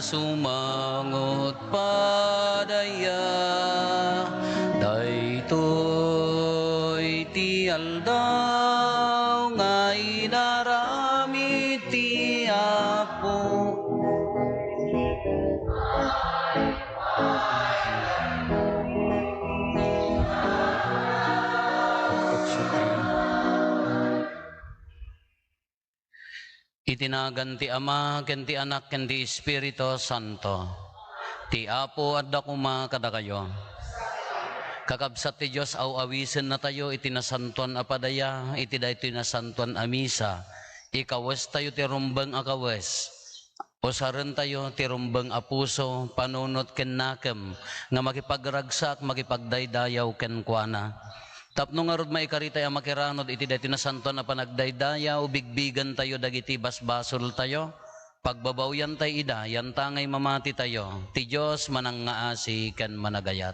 sumangot padaya, daytoy ti aldaw nga inaramid ti Apo. Itinagan ti Ama, ken ti Anak, ken ti Espiritu Santo. Ti Apo at dakuma kada kayo. Kakabsat ti Diyos awawisen na tayo, iti nasantuan apadaya, iti daytoy nasantuan amisa. Ikawes tayo ti rumbeng akawes. Usaren tayo ti rumbeng apuso, panunot ken nakem, nga makipagragsak, makipagdaydayaw ken kuana. Tapno nga rod maikaritay ang makiranod, iti daytoy nasantuan na panagdaydayaw, bigbigan tayo dagiti basbasol tayo. Pagbabawyan tayo ida, yan tangay mamati tayo. Ti Diyos manangaasi ken managayat.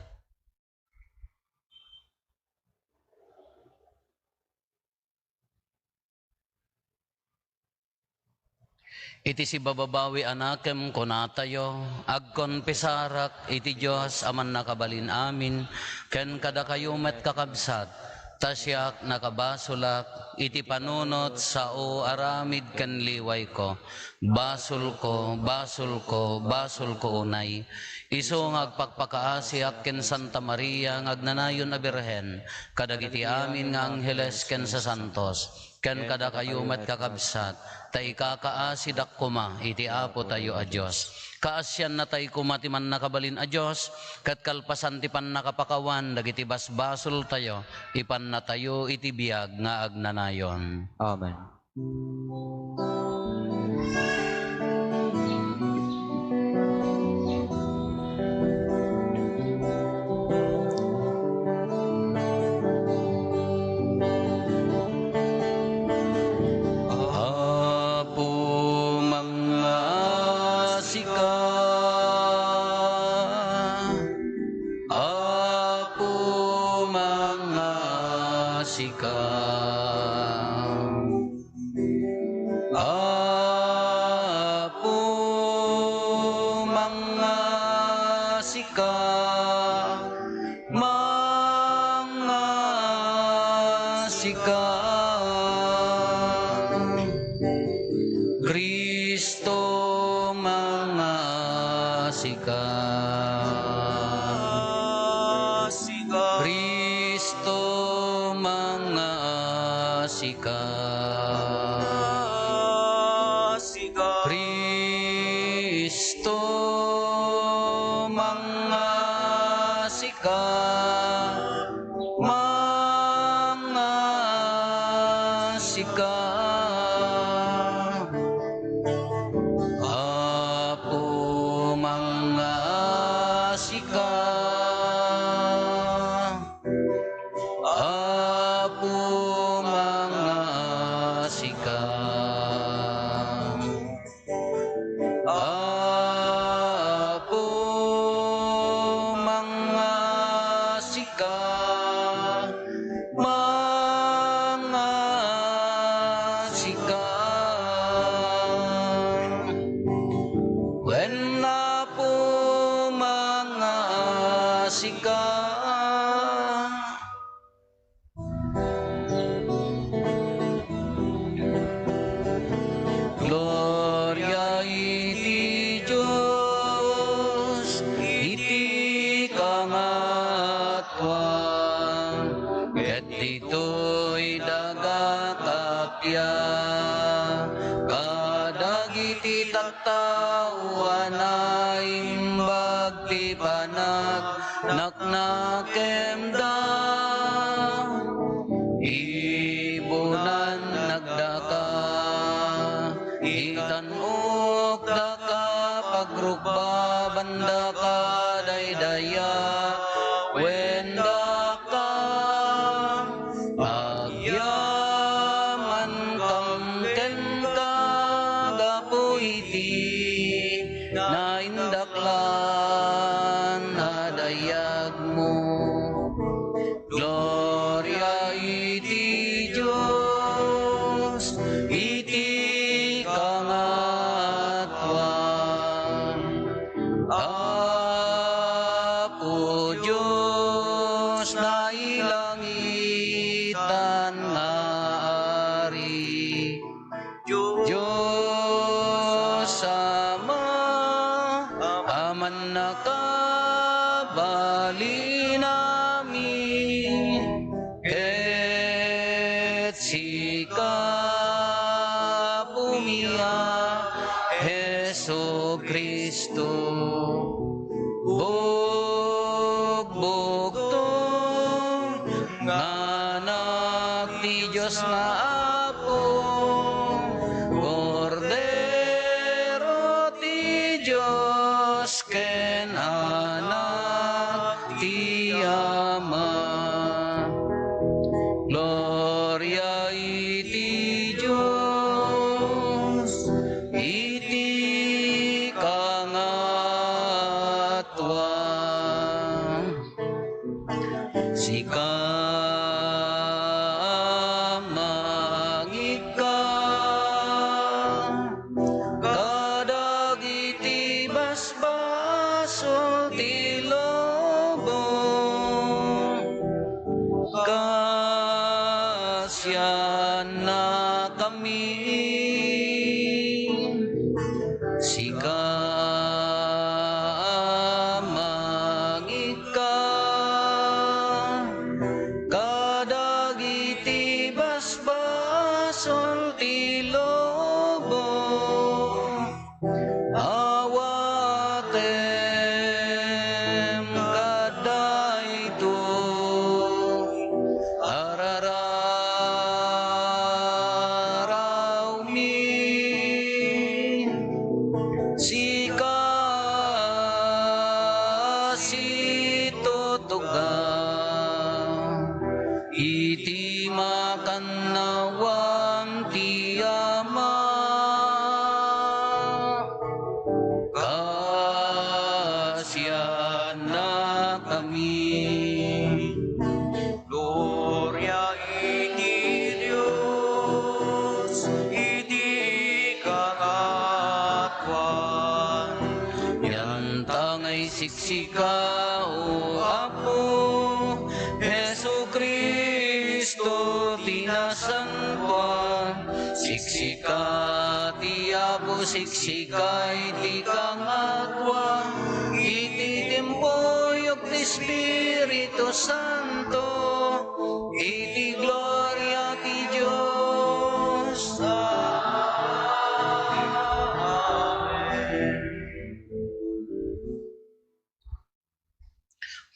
Iti si bababawi anakem kunatayo, agkon pisarak, iti Diyos aman nakabalin amin, ken kada kayo met kakabsat, tasyak nakabasulak, iti panunot sao aramid ken liway ko, basul ko, basul ko, basul ko unay. Iso nga agpakpakaasiak ken Santa Maria ngagnanayon a Birhen, kadagiti amin nga angheles ken sa santos, ken kada kayo met kakabsat, tay kakaasidak kuma iti Apo tayo a Diyos. Kaasyan na tay kuma ti man nakabalin a Diyos, kat kalpasan ti pan nakapakawan, dagiti basbasol tayo, ipan na tayo iti biyag nga agnanayon. Amen. aman nakabali namin, ket sika pumiya, Hesu Kristo. Bugbugtong nga anak ti Diyos nga Apo, Kordero ti Diyos, ken anak ti Ama. Gloria iti Diyos, iti kangatwa. Sika mangika, kadagiti basbasol ti lobong, kasyan na kami. Sika mangika, kadagiti basbasol ti lobong, awatem kadayto arararaw mi. Sika situtuga, iti makannawan ti Ama, kasyan na kami. Gloria iti Diyos, iti kangatwan. Yan tangay siksika, o Apo, Hesu Kristo tinasantuan. Siksika ti Apo, siksika iti kangatwan, iti timpuyok ti Espiritu Santo, iti gloria ti Diyos. Amen.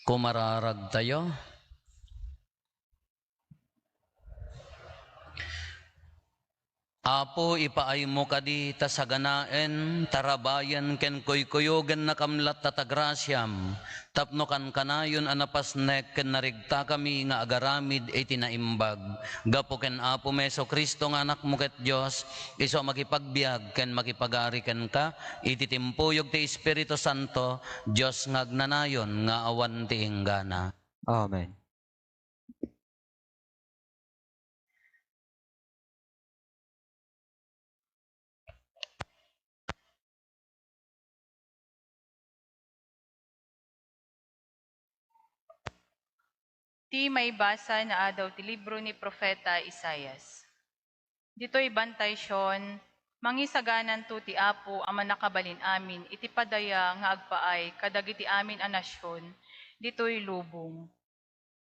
Kumararag tayo. Apo, ipaay mo kadi tasaganaen, tarabayan ken kuykuyogan na kamlat tatagrasyam, tapno kan kanayon anapasnek ken narigta kami nga agaramid iti naimbag. Gapo ken Apo Meso Kristo nga anak mo ket Dios, iso makipagbiag ken makipagari ken ka, iti timpuyog ti Espiritu Santo, Dios nga agnanayon nga awan ti inggana. Amen. Ti may basa na adaw ti libro ni Propeta Isaias. Dito'y bantay syon, mangisaganan to ti Apo ang manakabalin amin, iti padaya nga agpaay, kadagiti amin a nasyon, dito'y lubong.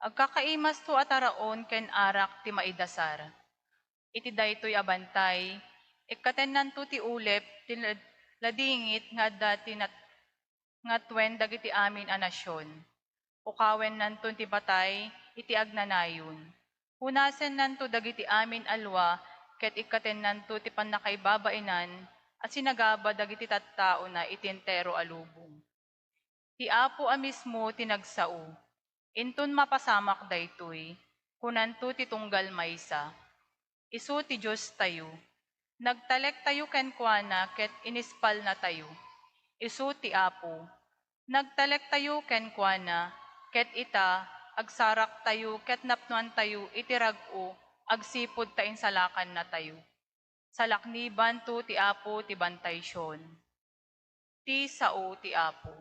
Agkakaimas to ataraon ken arak ti maidasar. Iti daytoy abantay, ikatenan to ti ulep, ti ladingit nga dati nga twen dagiti amin a nasyon. Ukawen nanton ti batay, iti agnanayon. Hunasen nanto dagiti amin alwa, ket ikaten nanto ti panakaibabainan, at sinagaba dagiti tattao na iti entero alubong. Ti Apo a mismo tinagsao, inton mapasamak daytoy, kunanto ti tunggal maysa. Isu ti Diyos tayo, nagtalek tayo kenkwana, ket inispal na tayo. Isu ti Apo, nagtalek tayo kenkwana, ket ita, agsarak tayo, ket napnuan tayo, itirag-o, agsipod ta insalakan na tayo. Salakniban to ti Apo ti bantay syon. Ti sao ti Apo.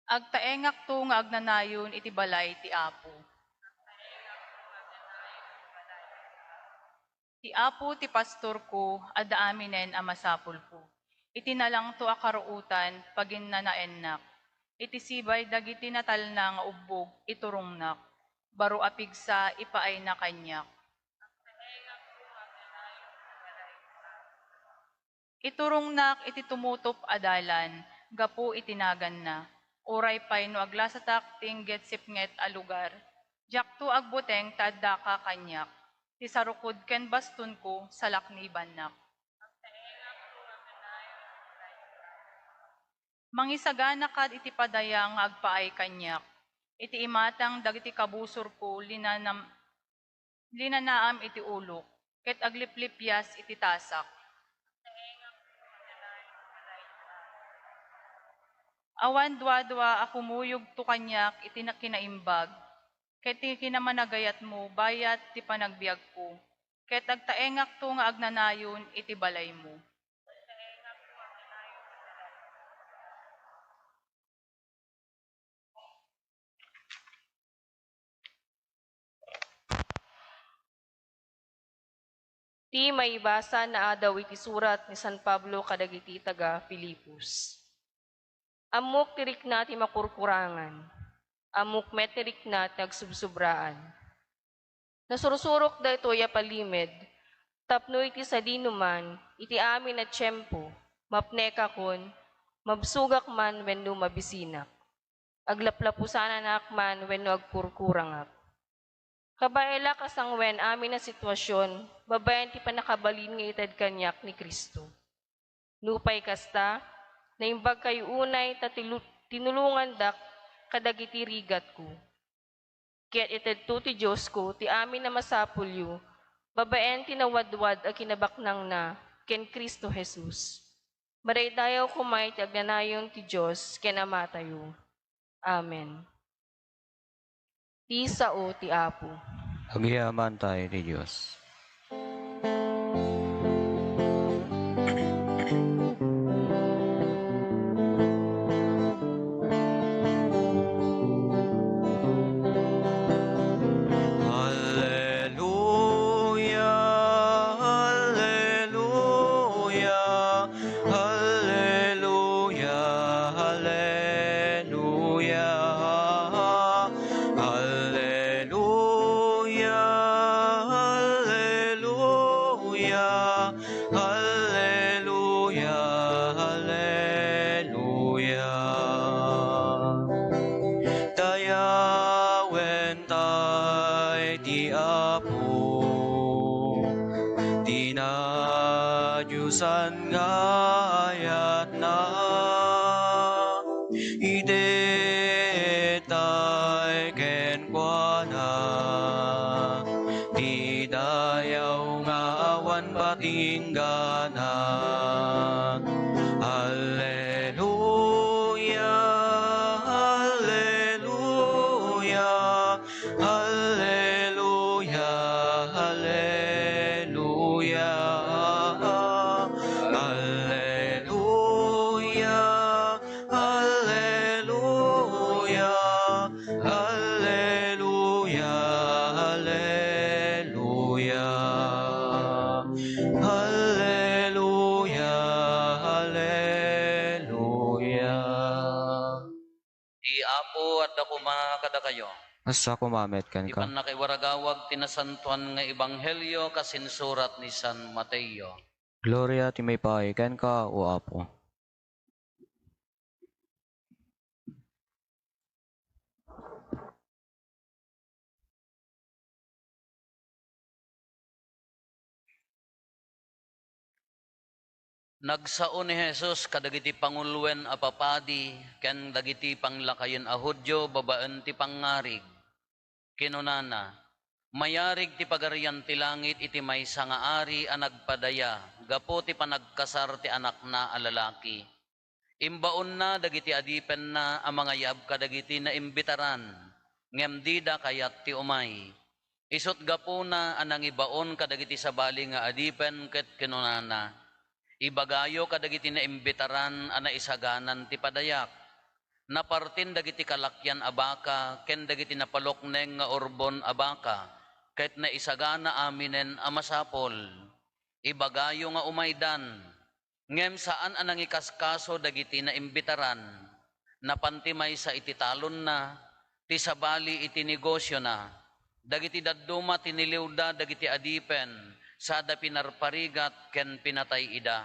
Agtaengak to nga agnanayon iti balay ti Apo. Ti Apo ti pastor ko, adda aminen a masapul ko. Itinalang to akaruutan pagin na naennak. Itisibay dagiti natal na nga ubbog iturungnak. Baro apigsa ipaay na kanyak. Iturungnak iti tumutop adalan, gapu itinagan na. Uray pay no aglasatak tingget sipnget a lugar. Jakto agbuteng tadda ka kanyak. Ti sarukod ken bastun ko sa lakni bannak. Mangisagana kad iti padayang agpaay kanyak. Iti imatang dagiti kabusor ko linanaam iti ulok. Ket agliplipyas iti tasak. Awan dwa-dwa akumuyog to kanyak iti nakinaimbag. Ket ti kinamanagayat mo bayat ti panagbiag ko. Ket agtaengak to nga agnanayon iti balay mo. Ti maibasa na adaw iti surat ni San Pablo kadagiti taga Filipos. Amok tirik na ti makurkurangan, amok metirik na ti agsubsubraan. Nasursurok da ito ya palimid, tapno iti sadinuman, iti amin na tiyempo, mapneka kon, mabsugak man wenno mabisinak. Aglaplapusanan akman wenno agkurkurangak. Kabaela kasangwen amin na sitwasyon, babayan ti panakabalin nga itad kanyak ni Kristo. Nupay kasta, naimbag kayo unay tinulungan dak kadagiti rigat ko. Kaya't itad to ti Diyos ko, ti amin na masapulyo, babayan tinawadwad a kinabaknang na, ken Kristo Jesus. Maraydayaw kumay ti agnanayon ti Diyos, ken amatayo. Amen. Ti sao ti Apo. Agyaman tayo ni Diyos. Hallelujah, hallelujah, hallelujah, hallelujah. Hallelujah, hallelujah, hallelujah, hallelujah. Dayawen tay ti Apo, dinadyusan nga ayat na, idetay ken kuana, di dayaw nga awan patinggana. Hallelujah, hallelujah, hallelujah, hallelujah. Hallelujah, hallelujah, hallelujah, hallelujah. Hallelujah, hallelujah. Di Apo at ako kada kayo. Asa kumamet kan Di ka? pan nakiwaragawag tinasantuan nga ebanghelyo kasinsurat ni San Mateo. Gloria ti may kan ka o Apo. Nagsao ni Jesus kadagiti pangulwen a papadi ken dagiti panglakayen a Hudyo babaen ti pangarig. Kinunana, mayarig ti pagarian ti langit iti maysa nga ari a nagpadaya gapo ti panagkasar ti anak na a lalaki. Imbaon na dagiti adipen na a mga yab kadagiti na imbitaran ngem dida kayat ti umay. Isot gapo na anang ibaon kadagiti sabali nga adipen ket kinunana. Ibagayo kadagiti na imbitaran ana isaganan ti padayak. Napartin dagiti kalakyan abaka ken dagiti napalokneng nga urbon abaka ket na isagana aminen a masapol. Ibagayo nga umaydan Ngem saan anang ikaskaso dagiti na imbitaran, na pantimay sa ititalon na, ti sabali iti negosyo na, dagiti dadduma tiniliwda dagiti adipen, sada pinarparigat ken pinatay ida.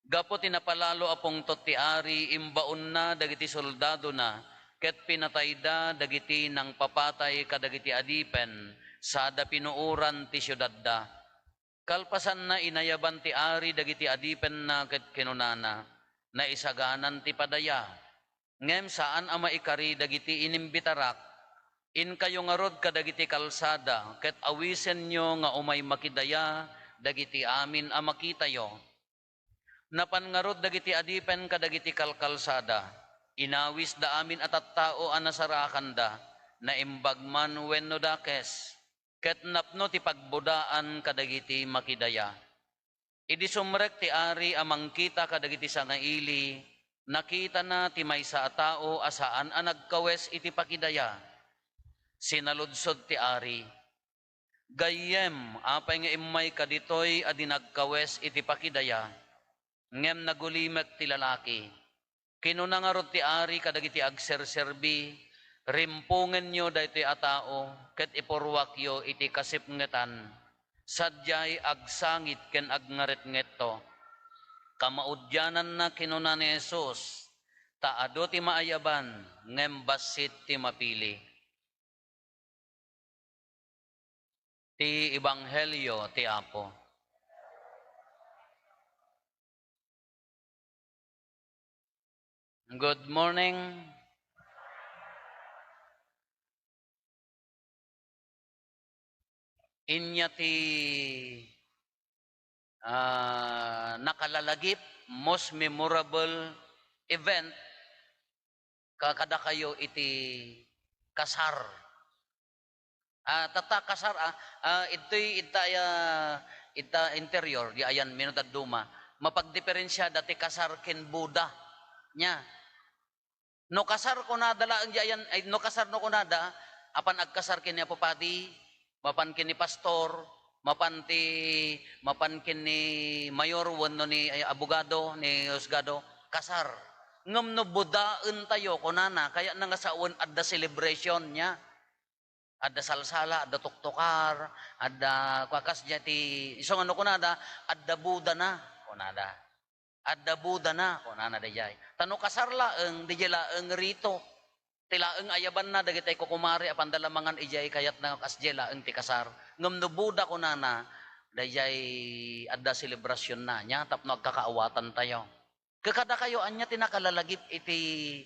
Gapo tinapalalo apong ti ari imbaon na dagiti soldado na, ket pinatay da dagiti nang papatay kadagiti adipen, sada pinuuran ti syudad da. Kalpasan na inayaban ti ari dagiti adipen na ket kinunana, na isaganan ti padaya. Ngem saan ama ikari dagiti inimbitarak, in kayo nga rod kadagiti kalsada, ket awisen nyo nga umay makidaya, dagiti amin a makitayo. Napan nga rod dagiti adipen kadagiti kalkalsada, inawis da amin at tao a nasarakan da, na imbagman wenno dakes, ket napno ti pagbudaan kadagiti makidaya. Idi sumrek ti ari amang kita kadagiti sangaili, nakita na ti maysa a tao asaan a nagkawes iti pakidaya. Sinaludsod ti ari, gayem apay nga imay kaditoy adi nagkawes iti pakidaya. Ngem nagulimek ti lalaki. Kinuna nga rod ti ari kadagiti agserserbi, rimpungen nyo daytoy a tao, ket ipurwakyo iti kasipngetan, sadyay agsangit ken agngaretngetto. Kamaudyanan na kinuna ni Jesus, taado ti maayaban, ngem basit ti mapili. Ti Ebanghelyo ti Apo. Good morning. Inya ti nakalalagip, most memorable event, kakada kayo iti kasar. Tata kasar, ito'y ita interior, di ayan, minutad duma, mapagdiferensya dati kasar ken Buddha nya. No kasar ko na dala ang diyan, ay no kasar no ko nada, apan agkasar kini apopati, mapan kini pastor, mapan kini mayor wenno ni abogado ni husgado, kasar. Ngem no budaen tayo kunana kaya nga saon adda celebration nya. Adda salsala, adda tuktukar, adda kwakas jati iso ano kunada, adda Buddha na kunada. Adda Buddha na kunana dayay. Tano kasar laeng dijay laeng rito. Tilaeng ayaban na dagitay ko kumari apan dalamangan ijay kayat na kasjay laeng ti kasar. Ngem no Buddha kunana dayay adda selebrasyon na nya tapno agkakaawatan tayo. Kakada kayo anya tinakalalagip iti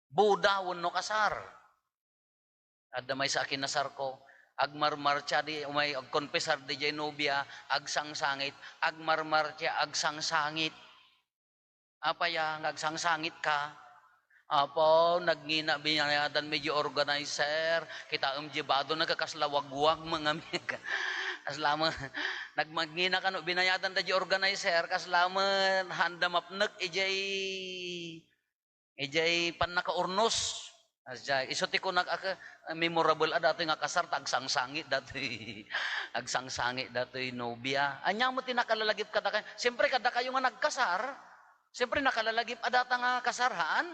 Buddha wenno kasar. Adda may sa akin nasar ko, agmarmarcha di umay agkonpesar di jay nobya, agsangsangit, agmarmarcha agsangsangit. Apaya agsangsangit ka? Apo, nagngina binayadan medyo organizer, kita jibado nagkakaslawagwag mga mga. Kaslaman, nagmagngina ka no, binayadan da organizer, kaslaman, handa mapnek, ijay pan nakaurnos. Asya, isuti ko memorable dati nga kasar agsangsangit dati. Agsangsangit dati nobya. Anya mo tinakalalagip kada kayo. Siyempre kada kayo nga nagkasar, siyempre nakalalagip adata nga kasarhan.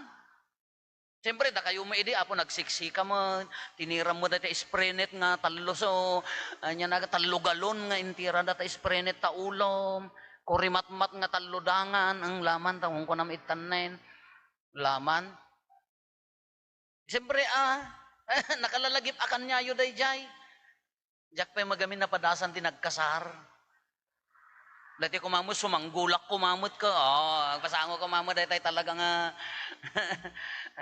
Siyempre da kayo maidi apo nagsiksika mo, tiniram mo dati isprenet nga talloso, anya na tallugalon nga intira dati isprenet taulom, kurimatmat nga talludangan ang laman tawong ko na itanen. Laman. Siyempre, nakalalagip akan niya yun day jay. Diyak pa magamin na padasan tinagkasar. Dati kumamot, sumanggulak kumamot ko. Pasango kumamot, dati talaga nga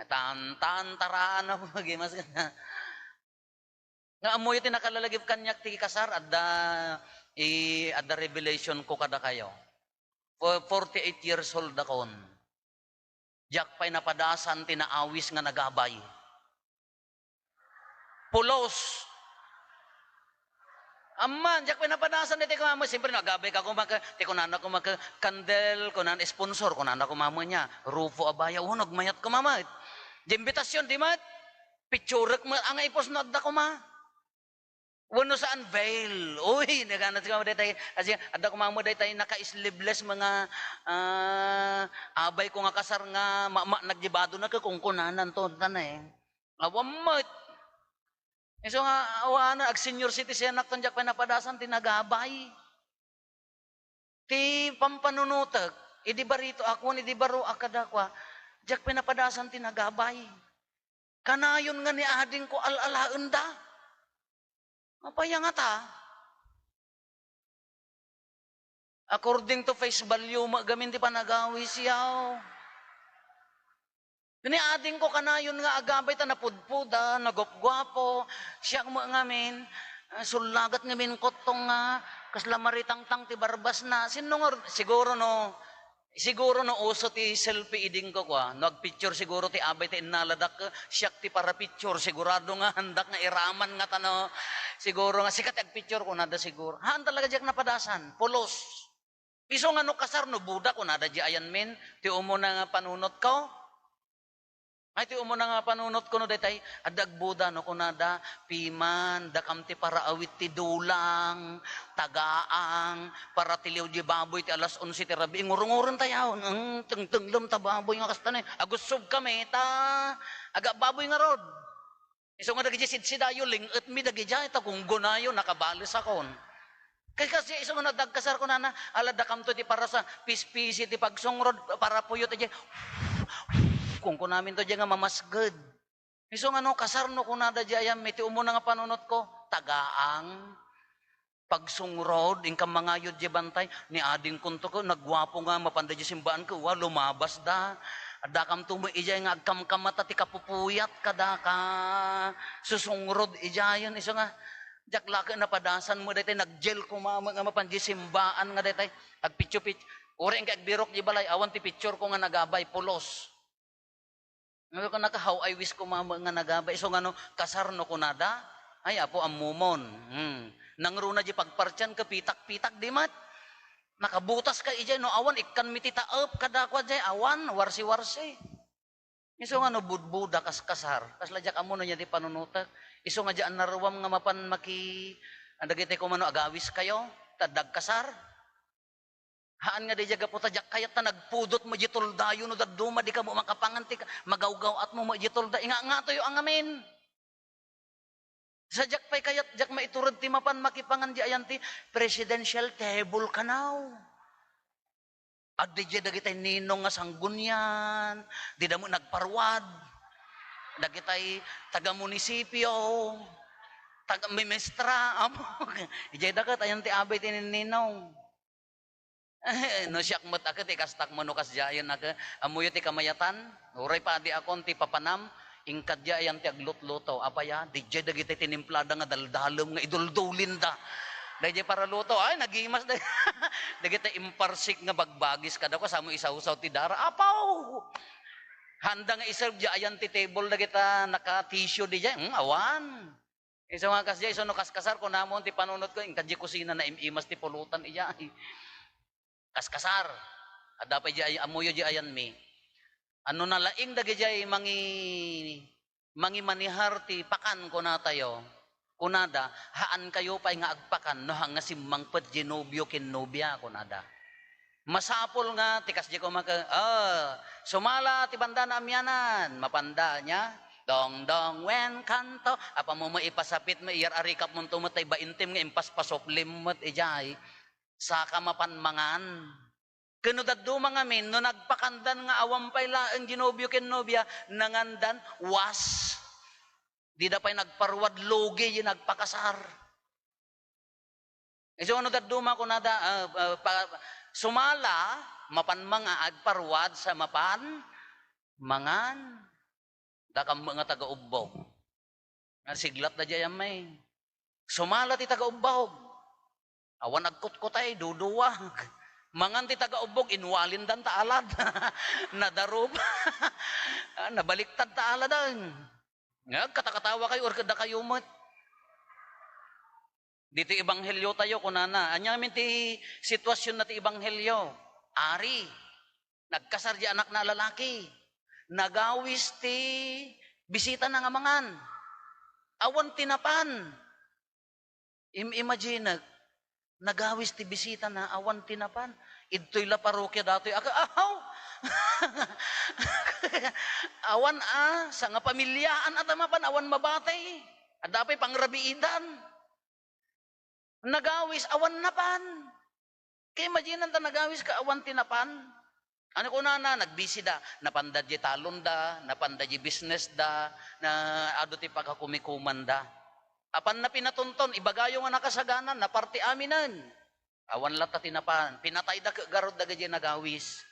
taraan na magimas ka na. Nga amoy iti nakalalagip kanyak ti kasar, adda revelation ko kada kayo. For 48 years old akon. Diyak pa'y napadasan, tinaawis nga nagabay. Pulos. Amman, diyak pa'y napadasan, iti kumamo. Siyempre, nagabay ka kumaka, ti kunana kumaka, kandel, kunana sponsor, kunana kumamo niya. Rufo abaya, unog, mayat kumama. Di imbitasyon, di mat? Picturek mo, ang ipos na da kuma. Wano sa unveil. Uy, naganat ka mo tayo. Kasi ada ko mo tayo naka-sleeveless mga abay ko nga kasar nga nagjibado na ka kung kunanan to tanay. Awamot. So nga awana ag senior citizen nak tanjak pinapadasan tinagabay. Ti pampanunutag, idi barito ako ni di baro akadakwa. Jak pinapadasan tinagabay. Kanayon nga ni ading ko alalaen da. Mapaya nga ta. According to face value, magamin di pa nagawi siyaw. Gani ading ko kanayon nga agabay ta napudpuda, nagopgwapo, siya mo ngamin, sulagat ngamin kotong nga, kasla maritang-tang ti barbas na, siguro no uso ti selfie iding ko kwa, nagpicture siguro ti abay ti inaladak, siyak ti para picture, sigurado nga handak nga iraman nga tano, siguro nga sikat ag picture ko nada siguro. Haan talaga diyak napadasan, pulos. Piso nga no kasar no buda ko nada di ayan men, ti umo na nga panunot ko. Ay ti umo na nga panunot ko no detay adag buda no kunada piman dakam ti para awit ti dulang tagaang para tiliw di baboy ti alas 11 ti rabi ngurunguron tayo tengtenglem ta baboy nga kastane agusog kami ta aga baboy nga rod iso nga dagi sidayo linget mi dagi jay ta kung gunayo nakabalis akon kay kasi iso nga nadagkasar ko nana ala dakam to ti para sa pispisi ti pagsungrod para puyot ti kung kunamin to diya nga mamasged. Iso nga no, kasarno ko nada diya yan, may tiumo na nga panunot ko, tagaang, pagsungrod, ingkang mga yod diya bantay, ni ading kunto ko, nagwapo nga, mapanda diya simbaan ko, lumabas da, adakam tumo ijay nga, agkamkamata, ti kapupuyat, kadaka, susungrod, ijay yun, iso nga, jak laki na padasan mo, daytay, naggel ko nga mapandi simbaan nga daytay, agpityo-pityo, uri nga agbirok di balay, awan ti picture ko nga nagabay, pulos. Ngayon ko naka, how I wish ko nga nagabay. So nga no, kasarno ko nada, ay apo amumon. Nangruna di pagpartyan ka, pitak-pitak di mat. Nakabutas ka ijay, no awan, ikan mitita up, kadakwa jay, awan, warsi-warsi. Iso nga no, budbuda kasar. Kasladyak amo no niya di panunutak. Iso nga dyan naruwam nga mapan andagite ko mano agawis kayo, tadag kasar. Haan nga di jaga po tajak kayat na nagpudot mo jitoldayo no dagduma di ka mo makapanganti ka magawgaw at mo jitolda inga nga to yung angamin. Sa jak pay kayat jak maiturod ti mapan makipangan di ayanti presidential table kanaw. Ag di jada kitay ninong nga sanggunyan, di da mo nagparwad, dagitay taga munisipyo, taga mimestra, amo. Ijay dagat ayanti abay tininong. No siyak mat aket ikastak mo no kasjayan naga amuyo ti kamayatan uray pa di akon ti papanam ingkad jayan ti aglutluto apaya DJ dagiti tinimplada nga daldalom nga iduldulin da dayjay para luto ay nagimas da dagiti imparsik nga bagbagis kada ko samo isaw-saw ti dara apaw handa nga iserve jayan ti table dagita naka tissue di jay awan iso nga kasjay iso no kaskasar ko namon ti panunot ko ingkad kusina na imimas ti pulutan iya kaskasar ada pa jay amuyo jay ayan mi ano na laing dagi jay mangi manihar ti pakan ko na tayo kunada haan kayo pa nga agpakan no hanga simmang pet genobio ken nobia kunada masapol nga tikas jay ko maka sumala ti banda na amyanan mapanda nya dong dong wen kanto apa mo maipasapit mo iyar arikap mo tumatay ba intim nga impas pasoplim met ijay sa kamapanmangan. Kanudad do mga min, no nagpakandan nga awampay laang ginobyo ken nobya, nangandan, was. Di da pa'y nagparwad logi, yung nagpakasar. So ano daduma ko nada, sumala, mapan mga agparwad sa mapan, mangan, dakam mga taga-ubbog. Siglat na dyan may. Sumala ti taga-ubbog. Awan nagkutkutay, duduwag. Mangan ti taga-ubog, inwalin dan taalad. Nadarub. Nabaliktad taaladan. Nga, katakatawa kayo, or kada kayo mat. Dito ibanghelyo tayo, kunana. Anyamin ti sitwasyon na ti ibanghelyo. Ari, nagkasar di anak na lalaki. Nagawis ti bisita na nga mangan. Awan tinapan. Imagine, nagawis ti bisita na awan tinapan. Idto'y la parokya dato'y ahaw. Awan sa nga pamilyaan at amapan, awan mabatay. At dapay pangrabiidan. Nagawis, awan napan. Kaya imagine ta nagawis ka awan tinapan. Ano ko na nagbisi da, napanda di talon da, napanda di business da, na ado ti pagkakumikuman da. Apan na pinatunton, ibagayo nga nakasaganan, na parte aminan. Awan lata tinapan, pinatay da garod da gadya nagawis.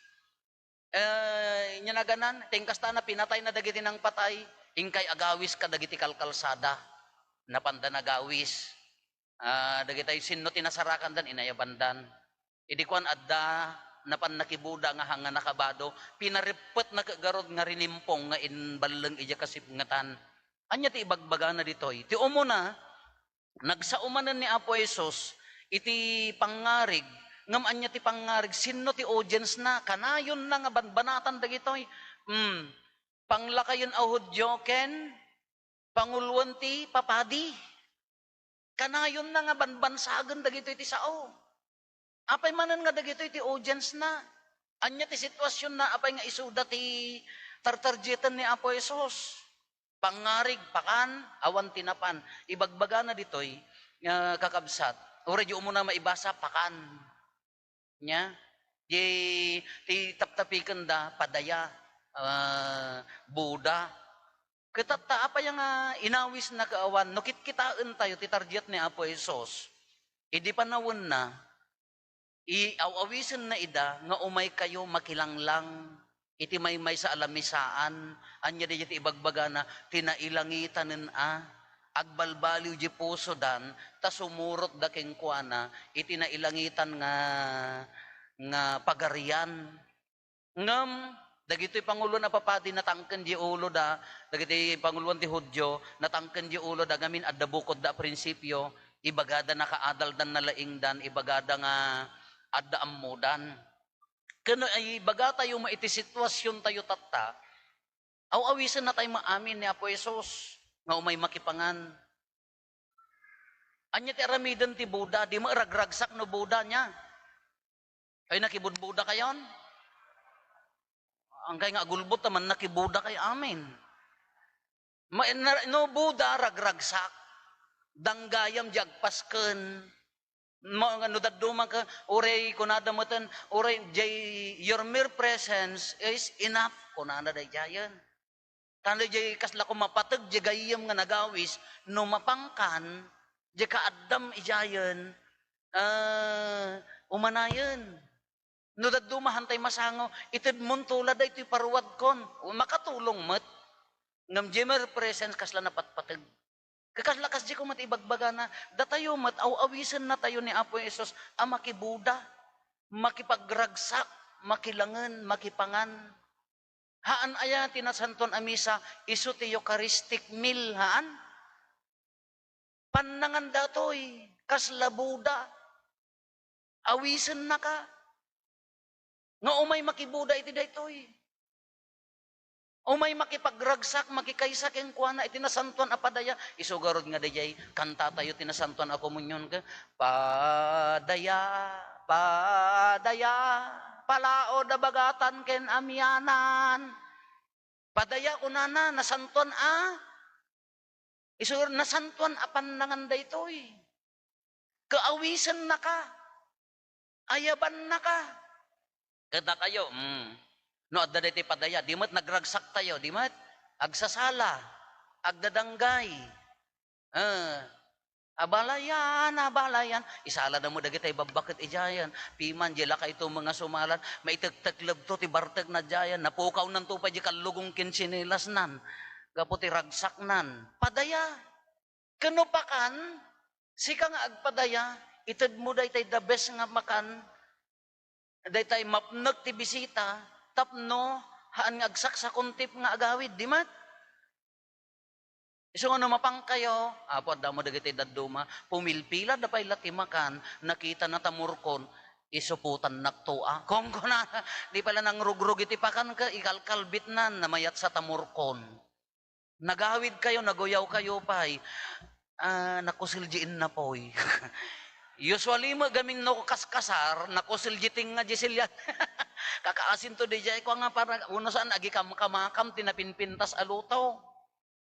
Inya na ganan, tingkas ta na pinatay na dagiti ng patay, ingkay agawis ka dagiti kalkalsada, napanda nagawis. Dagiti sinno tinasarakan dan, inayabandan. Idikuan adda, napan nakibuda nga hanga nakabado, pinaripet na kagarod nga rinimpong nga inbalang ija kasipngatan. Anya ti ibagbaga na ditoy. Ti umuna, nagsaumanan ni Apo Jesus, iti pangarig, ngam anya ti pangarig, sino ti audience na, kanayon na nga banbanatan dagitoy. Panglakayon a Hudyo, ken, panguluan ti papadi. Kanayon na nga banbansagan dagitoy ti sao. Apay manan nga dagitoy ti audience na. Anya ti sitwasyon na apay nga isuda ti tartarjetan ni Apo Jesus. Pangarig, pakan, awan tinapan. Ibagbaga na ditoy, kakabsat. Ura di mo na maibasa, pakan. Nya? Ti taptapikan da, padaya, Buda. Kitata, apa yung inawis na kaawan, no kitkitaan tayo, ti tarjet ni Apo Jesus. Idi panawon na, iawawisan na ida, nga umay kayo makilanglang, iti may sa alamisaan, anya di iti ibagbaga na, tinailangitan agbalbaliw di puso dan, ta sumurot da kengkuana, iti nailangitan nga pagarian. Ngam, dagito'y Pangulo na papadi natangken di ulo da, dagito'y Panguluan ti Hudyo, natangken di ulo da, gamin adda bukod da prinsipyo, ibagada nakaadal dan nalaing dan, ibagada nga adda ammudan. Kano ay baga tayo maiti sitwasyon tayo tatta, awisan na tayo maamin ni Apo Jesus, nga umay makipangan. Anya ti aramidan ti Buda, di mairagragsak no Buda niya. Ay nakibudbuda kayon? Ang kay nga gulbot naman nakibuda kay amin. No Buda ragragsak, danggayam jagpasken, no daduma ka, oray kunada mo tan, oray your mere presence is enough, kunada day jayan. Tanda jay kasla ko mapatag, jay gayam nga nagawis, no mapangkan, jay kaadam ijayan, umanayan. No daduma hantay masango, itid muntula day ito'y paruwad kon, makatulong mat, ngam jay mere presence kasla napatpatag. Kakaslakas di ko matibagbaga na, datayo mat, awisan na tayo ni Apo Jesus, makibuda, makipagragsak, makilangan, makipangan. Haan aya tinasanton amisa, isu ti Eucharistic meal, haan? Panangan datoy, kaslabuda, awisan na ka. Nga umay makibuda iti daytoy. Umay makipagragsak, makikaysa keng kuana, itinasantuan apadaya, isugarod nga dayay, kanta tayo tinasantuan ako munyon ka, padaya, padaya, palao da bagatan ken amyanan. Padaya kunana, nasantuan isugar nasantuan apan nangan daytoy. Kaawisan na ka, ayaban na ka. Kada kayo, no, adda diti padaya, di mat nagragsak tayo, di mat agsasala, agdadanggay. Abalayan, isala na mo dagiti babakit ijayan, piman jela ka ito mga sumalan, maitagtaklab to ti bartag na jayan, napukaw nan to pa di kalugong kinsinilas nan, gapo ti ragsak nan, padaya, kanupakan, sika nga agpadaya, itad mo day tay the best nga makan, day tay mapnag ti bisita, tapno, haan nga agsak sa kuntip nga agawid, di mat? So nga mapang kayo, apo da mo dagiti daduma, pumilpila da pay latimakan, nakita na tamurkon, isuputan naktua. Kung na, di pala nang rugrug iti pakan ka, ikalkalbit na, namayat sa tamurkon. Nagawid kayo, nagoyaw kayo pay, nakusiljiin na poy. Usually mo gaming no kaskasar, nakusiljiting nga jisilyan. Kakaasin to di jay ko nga para uno saan agi kamakam tinapinpintas alutaw.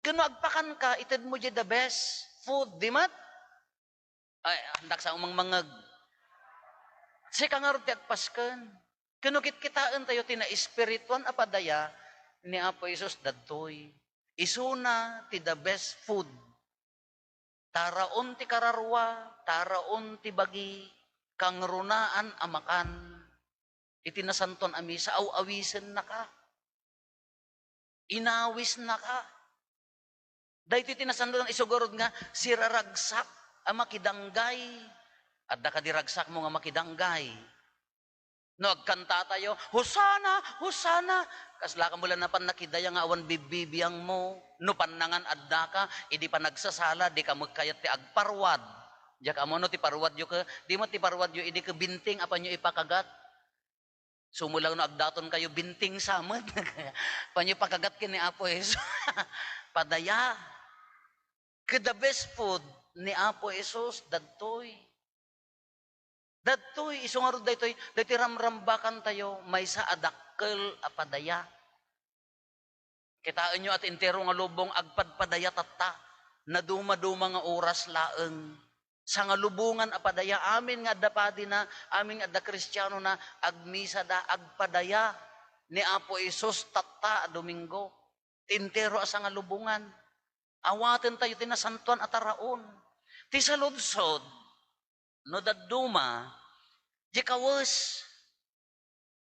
Kuno agpakan ka, ited mo di the best food, di mat? Ay, handak sa umang mangag. Si kangarot ti agpasken. Kuno kitaan tayo tina espirituan apadaya ni Apo Isus dadtoy. Isuna ti the best food. Taraon ti kararwa, taraon ti bagi, kang runaan amakan. Itinasanton amisa, awisen na ka. Inawis na ka. Dahil itinasanton isugurod nga, siraragsak, amakidanggay. At da ka diragsak mo nga makidanggay. No, agkanta tayo, Hosana, Hosana. Kasla ka mula na pan nakidaya nga awan bibibiyang mo. No panangan adda ka, idi pa nagsasala, di ka magkayat ti agparwad. Diya ka mo no ti parwad yo ka, di mo ti parwad yo, idi ka binting, apan nyo ipakagat. Sumulang no agdaton kayo, binting samad. Panyo pakagat kini Apo Yesus. Padaya. The best food ni Apo Yesus, dadtoy. Dadtoy, isungarod daytoy, daytoy ramrambakan tayo, may sa adakkel apadaya. Kitaan nyo at intero nga lubong agpadpadaya tatta, na duma-duma nga oras laeng. Sa nga lubungan apadaya, amin nga dapadi na, amin nga da Kristiyano na, agmisa da agpadaya, ni Apo Isus tatta Domingo. Intero asa nga lubungan. Awaten tayo tinasantuan at araon. Ti saludsod, no daduma, di kawas.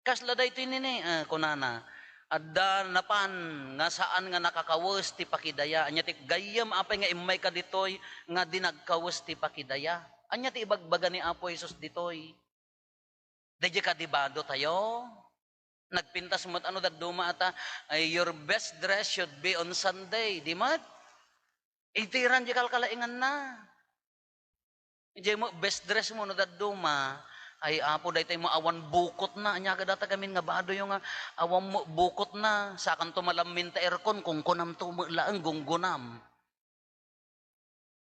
Kasla da ito nini, kunana, adda napan, nga saan nga nakakawas ti pakidaya. Anya ti gayam apay nga imay ka ditoy, nga dinagkawas ti pakidaya. Anya ti ibagbaga ni Apo Isus ditoy. Daya ka dibado tayo. Nagpintas mo't ano daduma ata, your best dress should be on Sunday. Di mat? Itiran di kalkalaingan na. Diyan mo, best dress mo no daduma, ay Apo dahi tayo mo awan bukot na. Anya ka data kami nga bado yung awan mo bukot na. Sakan tumalamin ta aircon kung kunam tumulaang gunggunam.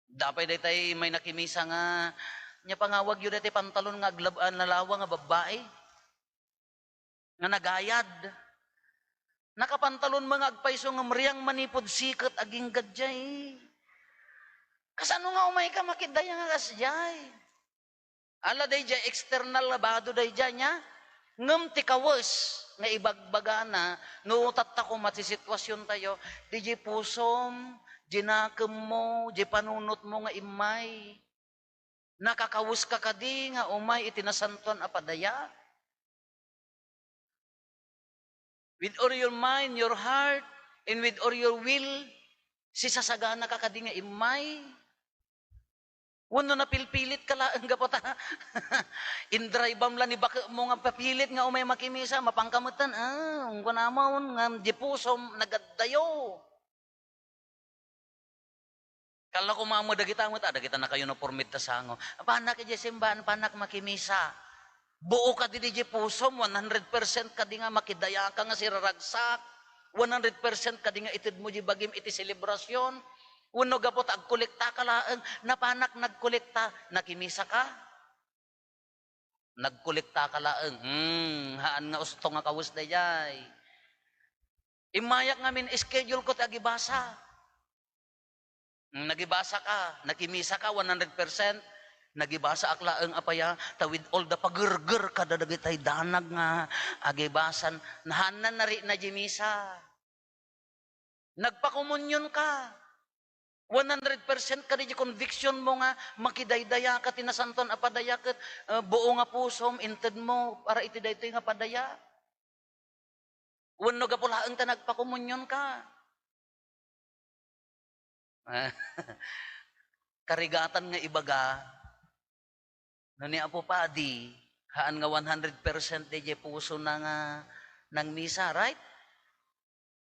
Dapay dahi tayo may nakimisa nga, nya pangawag yun dahi pantalon nga aglabaan nalawa nga babae. Nga nagayad. Nakapantalon mga agpaiso nga mriyang manipod sikat aging gadjay. Kasano nga umay ka makidaya nga kasjay. Ala day jay external labado day jay niya. Ngam ti kawas nga ibagbaga na no tatta ko mati sitwasyon tayo. Di jay pusom, jinakem mo, jay panunot mo nga imay. Nakakawus ka kadi nga umay itinasanton apadaya. With all your mind, your heart, and with all your will, sisasagana ka kadi nga imay. Wano na pilpilit ka lang gapota. Indraybam lang ni baka mo nga papilit nga umay makimisa, mapangkamutan, ang kunamon nga dipusom nagaddayo. Kala ko mamo dagita mo ta, dagita na kayo na pormit ta sango. Panak ije simbahan, panak makimisa. Buo ka di pusom, 100% ka di nga makidaya ka nga siraragsak. 100% ka di nga itid mo di bagim iti selebrasyon. Uno gapot agkolekta ka laeng, napanak nagkolekta, nakimisa ka? Nagkolekta ka laeng, haan nga usto nga kawus dayay. Imayak ngamin, schedule ko tagibasa. Nagibasa ka, nakimisa ka 100%, nagibasa aklaeng apaya, ta with all the pagurgur kada dagitay danag nga agibasan, nahanan na rin na jimisa. Nagpakomunyon ka. 100% ka di conviction mo nga makidaydaya ka tinasanton apadaya ket buo nga pusom inted mo para iti daytoy nga padaya. Wenno gapulaeng ta nagpakomunyon ka. Karigatan nga ibaga no ni Apo Padi haan nga 100% di puso na nga ng misa, right?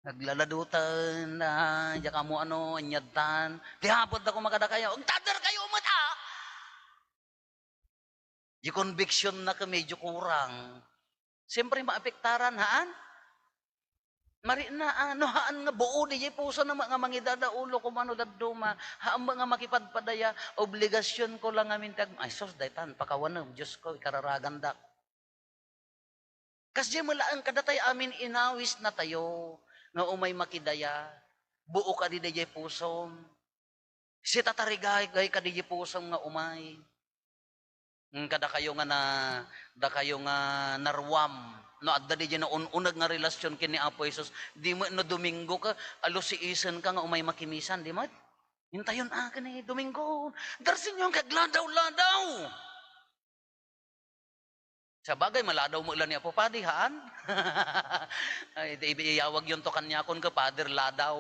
Naglaladutan na, diya ka mo ano, anyadtan. Tihapot ako makada kayo. Agtadar kayo umata! Di conviction na ka medyo kurang. Siyempre maapektaran, haan? Mari na ano haan nga buo di puso na mga mangidada ulo ko mano daduma haan mga makipadpadaya obligasyon ko lang amin tag ay sos daytan pakawanam Diyos ko ikararagandak. Kasi malaan kadatay amin inawis na tayo nga umay makidaya buo ka di dayay pusom. Si tatarigay ka di pusom nga umay. Kada kayo nga da kayo nga narwam no adda di na ununag nga relasyon kini Apo Jesus di mo no Domingo ka alo si isen ka nga umay makimisan di mo hintayon kani Domingo darsin yung kagladaw-ladaw sa bagay maladaw mo ilan ni Apo Padi haan ay iyawag yun to kanya kon ka Pader ladaw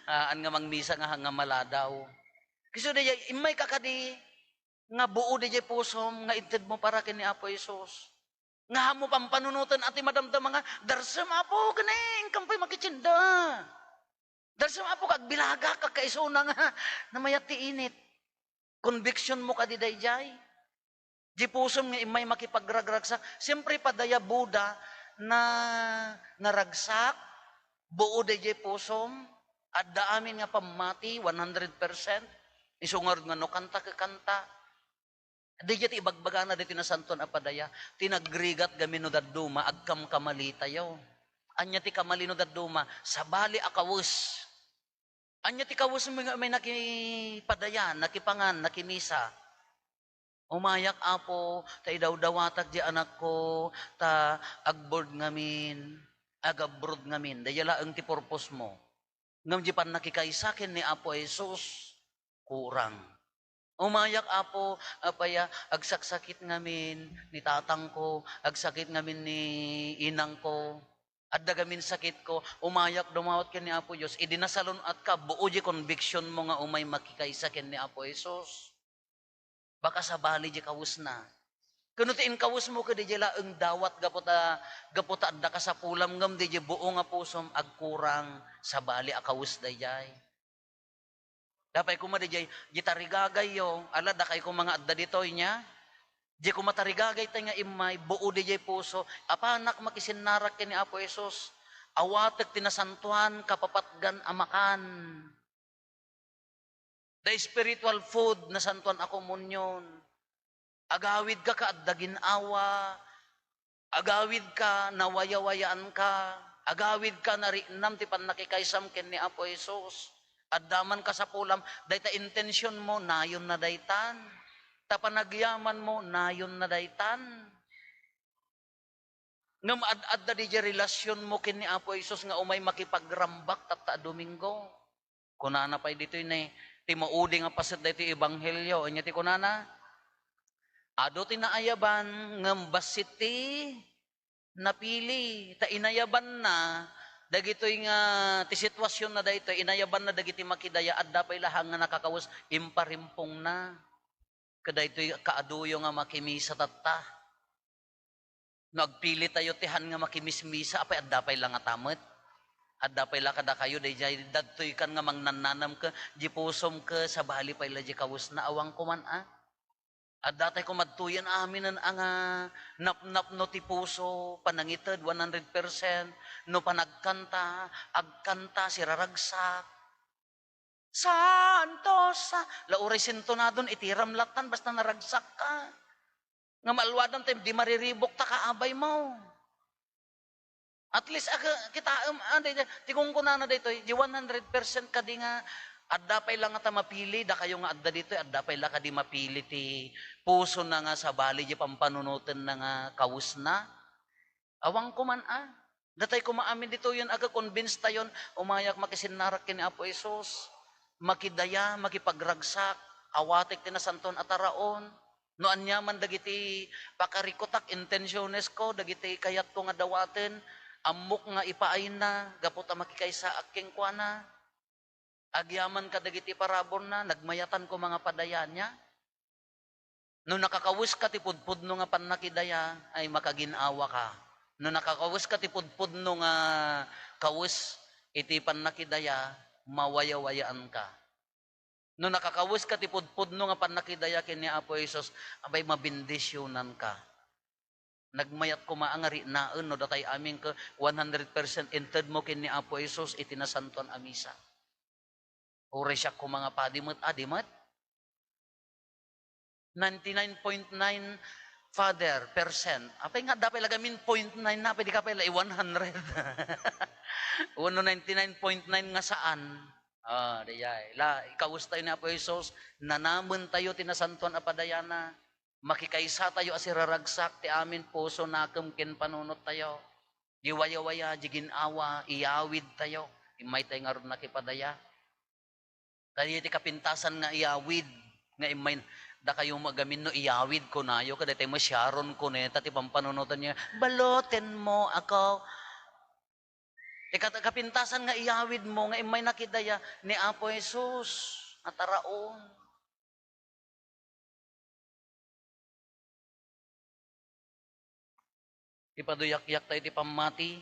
an nga mangmisa nga maladaw kasi di imay kakadi nga buo di pusom nga ited mo para kini Apo Jesus. Nga mo pampanunutan ati madamdam mga darsam Apo ganing kampay makitsinda. Darsam Apo kag bilaga kag kaisuna nga na mayati init. Conviction mo ka di dayjay. Di pusom nga imay makipagragragsak. Siyempre padaya Buda na naragsak buo di pusom adda amin nga pamati 100%. Isungar nga no kanta ka kanta. Di jati ibagbaga na dito na santon apadaya, tinagrigat gamino daduma, agkam kamali tayo. Anya ti kamalino daduma, sabali akawus. Anya ti kawus may nakipadaya, nakipangan, nakimisa. Umayak Apo, ta idaw-dawatak di anak ko, ta agboard ngamin, agabroad ngamin, dayala ang ti purpose mo. Ngam di pan nakikaisakin ni Apo Jesus, kurang. Umayak Apo, apaya, agsaksakit ngamin ni tatang ko, agsakit ngamin ni inang ko, at dagamin sakit ko, umayak dumawat ka ni Apo Diyos, idinasalon at ka, buo di conviction mo nga umay makikaisakin ni Apo Jesus. Baka sa bali di kawus na. Kunutiin kawus mo ka di ang dawat gaputa adda ka sa pulam ngam di buo nga pusom agkurang sa bali akawus dayay. Dapay ko madijay, gitarigagay yo, ala da kay ko mga adda ditoy niya. Di ko matarigagay tayo nga imay, buo dijay puso, apanak makisinarak kini Apo Jesus, awatag tinasantuan, kapapatgan amakan. The spiritual food na santuan ako munyon. Agawid ka adda ginawa, agawid ka nawaya-wayaan ka, agawid ka narinam ti pan nakikaysam ken ni Apo Jesus. Addaman ka sa pulam, dayta intention mo, nayon na daytan. Tapanagyaman mo, nayon na daytan. Ngam adda di relasyon mo kini Apo Jesus nga umay makipagrambak tata Domingo. Kunana pay dito ni ti maudi nga paset dayto ebanghelyo, anya ti kunana. Ado ti naayaban ngam basiti napili ta inayaban na dagitoy nga ti sitwasyon na dayto inayaban na dagiti makidaya adda pay lahang nga nakakawus imparimpong na kadaytoy kaaduyo nga makimisa tatta nagpili tayo tihan nga makimismisa apay adda pay lang nga tamet adda pay la kada kayo dayjay dadtoy kan nga mangnananam ka di pusom ka sa bali pay la di kawus na awang kuman At datay ko madtuyan amin ang nap-nap no ti puso, panangited 100%, no panagkanta, agkanta, siraragsak. Santo sa, lauray sintonadon, itiram latan, basta naragsak ka. Nga malwadang tayo, di mariribok ta kaabay mo. At least, kita, ti kung kunana dito, di 100% ka di nga, adda pay lang nga mapili, da kayo nga adda dito, adda pay lang ka di mapili ti puso na nga sa bali, di pampanunutin na nga kawus na. Awang kuman Datay kumaamin dito yun, aga-convince tayon, umayak makisinarak kini Apo Isos, makidaya, makipagragsak, awatik tinasanton ataraon, no anyaman dagiti pakarikotak, intensyones ko, dagiti kayat ko nga dawaten, amok nga ipaay na, gaputa makikaysa aking kuana, agyaman ka dagiti parabon na, nagmayatan ko mga padayan niya. No nakakawis ka tipudpud no nga panakidaya, ay makaginawa ka. No nakakawis ka tipudpud no nga kawis, iti panakidaya, mawaya-wayaan ka. No nakakawis ka tipudpud no nga panakidaya kini Apo Isos, abay mabindisyonan ka. Nagmayat ko maangari naen no datay aming ka 100% ented mo kin ni Apo Isus itinasantuan a misa. Uri siya ko mga adimat 99.9 Father, percent. Apay nga dapat lagamin 0.9 na, pwede ka pala 100. 99.9 nga saan? Dayay. Ikawus tayo ni Apo Isos, nanaman tayo tinasantuan apadayana, makikaysa tayo asiraragsak, ti amin puso nakam kin panunot tayo. Iwaya-waya, jigin awa, iyawid tayo. Imay tayo nga ron nakipadaya. Tayo ti kapintasan nga iyawid, nga imay da kayo magamin no iyawid ko nayo kada tayo masyaron ko ne tati pampanunutan niya baloten mo ako kapintasan nga iyawid mo nga imay nakidaya ni Apo Jesus ataraon ipaduyak-yak tayo iti pamati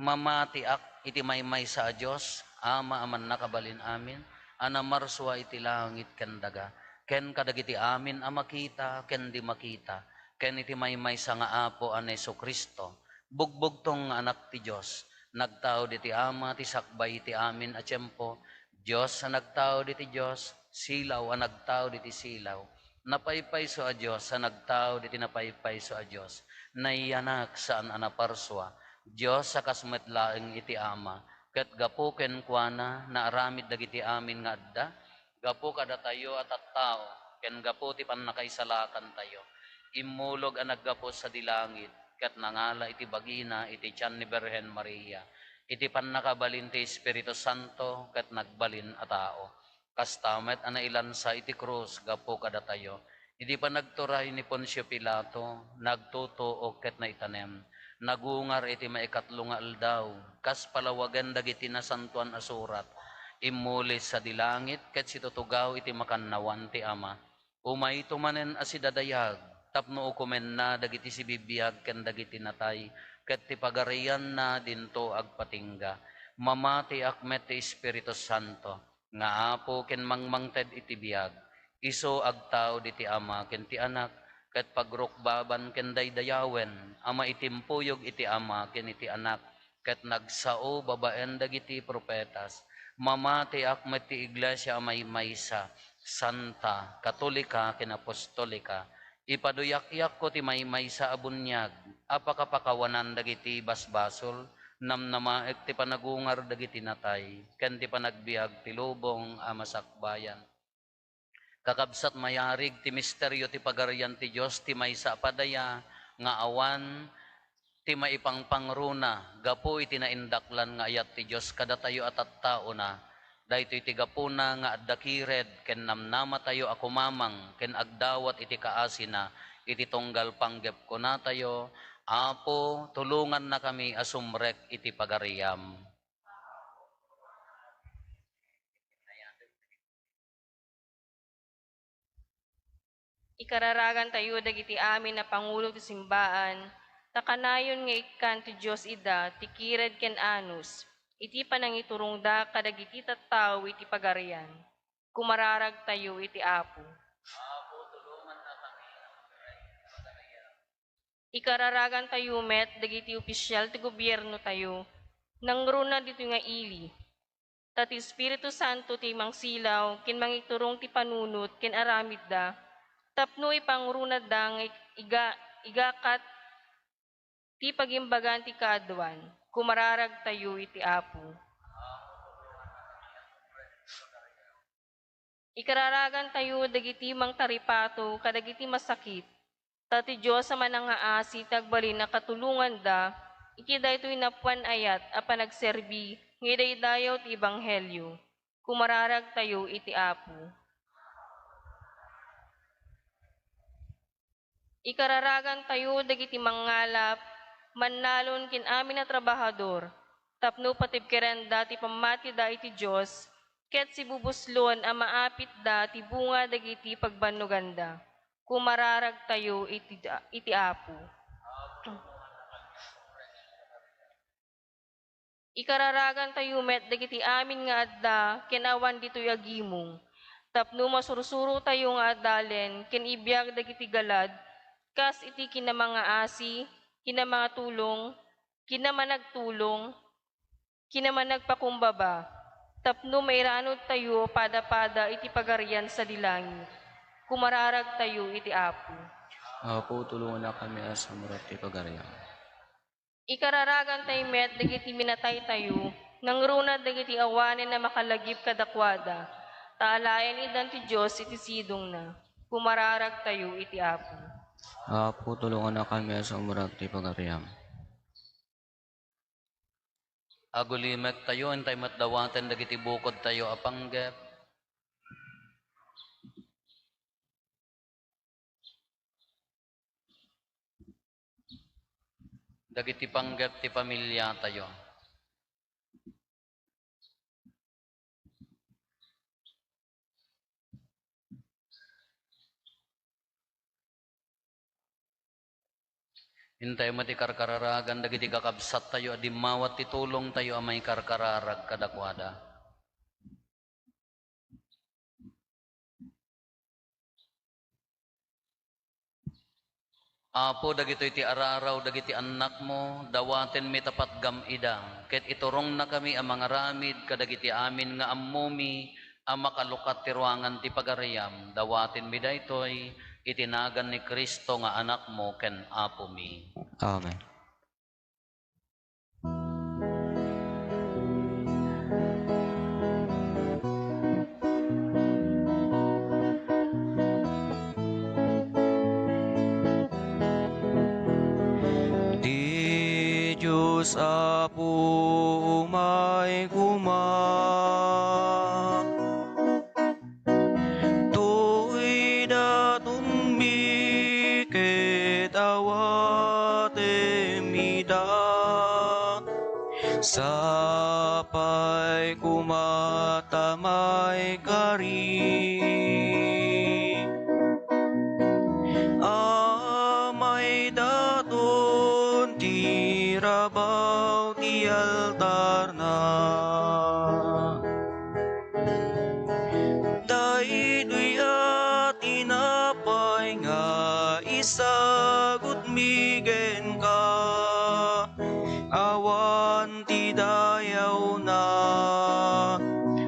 mamati ak iti maymay sa Dios ama aman nakabalin amin ana marswa iti langit ken daga ken kadagiti amin a makita, ken di makita, ken iti maymay sa nga Apo an Jesucristo, bugbog tong anak ti Diyos, nagtao diti ama ti sakbay ti amin a tiyempo, Diyos sa nagtao diti Diyos, silaw a nagtao diti silaw, napaypay so a Diyos sa nagtao diti napaypay so a Diyos, naiyanak saan anaparswa, Diyos sa kasmetlaeng iti ama, ket gapu ken kuana naaramid dagiti amin nga adda, gapo kada tayo at tao, ken gapo ti pannakaisalakan tayo. Imulog ang naggapo sa dilangit, ket nangala iti bagina, iti tiyan ni Birhen Maria. Iti pannakabalin ti Espiritu Santo, ket nagbalin a tao. Kastamet ana ilansa iti krus, gapo kada tayo. Iti pa nagturay ni Poncio Pilato, nagtutuo ket naitanem. Nagungar iti maikatlo nga aldaw, kas palawagan dagiti nasantuan asurat, imulis sa dilangit, ket situtugaw iti makannawan ti ama. Umay tumanen asidadayag, tapno ukumen na dagiti si bibiyag ken dagiti natay, ket ti pagarian na dinto agpatingga. Mamati akmet ti Espiritu Santo, nga Apo ken mangmangted iti biyag. Iso agtao diti ama ken ti anak, ket pagrukbaban ken daydayawen, ama itimpuyog iti ama ken iti anak, ket nagsao babaen dagiti propetas. Mamati akmet ti iglesia may maysa, santa, katolika, ken apostolika. Ipaduyak-yak ko ti may maysa abunyag, apakapakawanan dagiti basbasol, namnamaek ti panagungar dagiti natay, ken ti panagbiag ti lubong amasakbayan. Kakabsat mayarig ti misteryo ti pagarian ti Dios ti maysa padaya, nga awan ti maipangpangruna, gapo iti naindaklan nga ayat ti Diyos kada tayo at tao na, dahito iti gapuna nga addakired, ken namnama tayo ako mamang, ken agdawat iti kaasina, iti tunggal panggep ko na tayo, Apo, tulungan na kami asumrek iti pagariyam. Ikararagan tayo dagiti amin na pangulo ti simbaan, takanayon nga ikan ti Diyos ida, ti kired ken anus, iti panangiturong da kadagiti tattao iti pagarian. Kumararag tayo iti Apo. Ikararagan tayo met dagiti opisyal ti gobyerno tayo, nangruna dito nga ili. Tati Espiritu Santo ti mangsilaw, ken mangiturong ti panunot, ken aramid da, tapno ipangrunad da nga igakat ti pagimbagan ti kaadwan, kumararag tayo iti Apo. Ikararagan tayo dagiti mang taripato kadagiti masakit, tati Diyos sa manangaasi tagbalin na katulungan da, iti daytoy napuan ayat a panagserbi, ngidaydayaw ti Ebanghelyo, kumararag tayo iti Apo. Ikararagan tayo dagiti mangalap, mannalon kin amin na trabahador, tapno patibkeren dati pamati da iti Diyos, ket si bubuslon a maapit da ti bunga dagiti pagbanuganda. Kumararag tayo iti Apo. Ikararagan tayo met dagiti amin nga adda, ken awan ditoy agimong, tapno masursuro tayo nga addalen, ken ibiyag dagiti galad, Kas iti kina mga asi, kina mga tulong, kina managtulong, kina managpakumbaba, tapno mairanod tayo pada-pada iti pagarian sa dilangit. Kumararag tayo iti Apo. Apo, tulungan na kami sa murat ti pagariam. Ikararagan tayo met, dagiti minatay tayo, nangrunad dagiti awanin na makalagip kadakwada, taalayan idan ti Diyos iti sidong na, kumararag tayo iti Apo. Apo, tulungan na kami sa murat ti pagariam. Agulimek tayo, antay matdawaten dagiti bukod tayo apanggep. Dagiti panggep ti pamilya tayo. Hintay mo ti karkararagan, dagiti kakabsat tayo, adimawat ti tulong tayo amay karkararag kadakwada. Apo, dagito iti araraw, dagiti anak mo, dawaten mi tapat gamida. Ket iturong na kami ang mga ramid, kadagiti amin nga ammumi, ang makalukat ti ruangan ti pagariam. Dawaten mi daytoy, itinagan ni Kristo nga anak mo, ken apo mi. Amen. Di Diyos Apo umay kuma, tuy datun mikit awatem ida, sapay kumatamay kari. Amay daton tirabaw ti altar na, daytoy at tinapay nga isagot migen ka, awan ti dayaw na,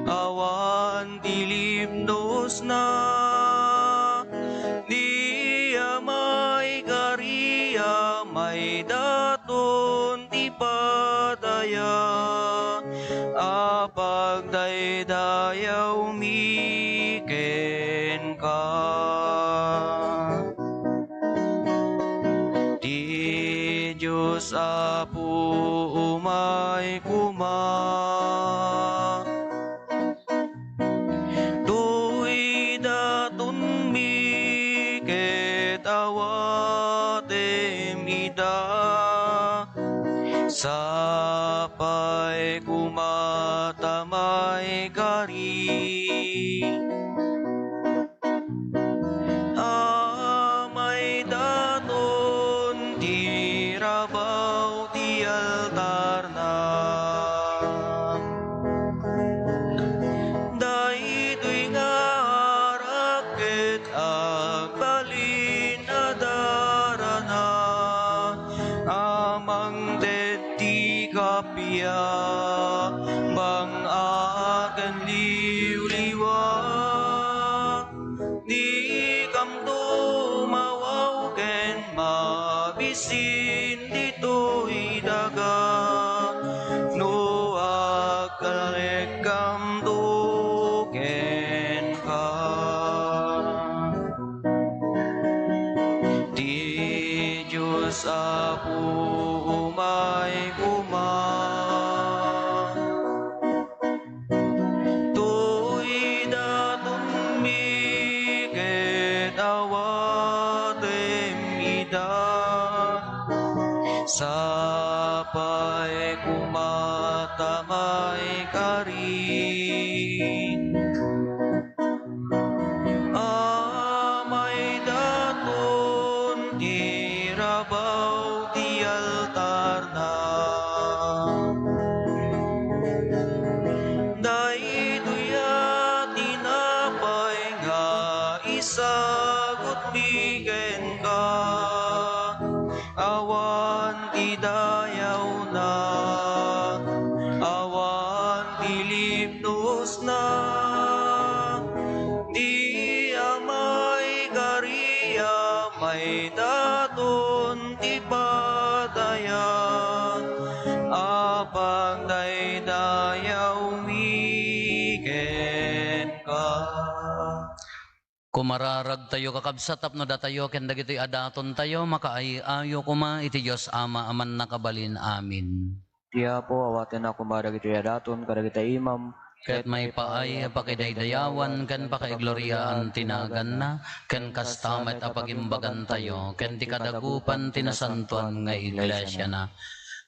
awan ti limnos na, di amay kariya may daton ti padaya, apag daydayaw miken ka. Di Diyos Apo umay kuma, tuy datun miket awatem ida, sapay kumatamay kari. Amay daton tirabaw ti altar na, daytoy nga raket agbalin adarana, amang ti kapya bang akan liwliwa, di kamto mawaw ken mabisin ditoy daga, no akalek kamto ken ka. Di Diyos Apo umay kuma, tuy datun miket awatem ida, sapay kumatamay kari. Amay daton tirabaw ti altar na, daytoy at tinapay nga isagot miken ka, dayaw na, awan tilipnos na, di amay kariya, may daton ti pataya, apang daydayaw miken ka. Kumararag tayo kakabsat tapno datayo ken dagitoy adaton tayo makaayo kuma iti Dios Ama aman nakabalin amin. Tiya po awaten ako maragiti adaton kadagita imam. Ket may paay pakidaydayawan ken pakigloryaan tinagan na ken kastamet apagimbagan tayo ken ti kadagupan tinasantuan nga iglesia na.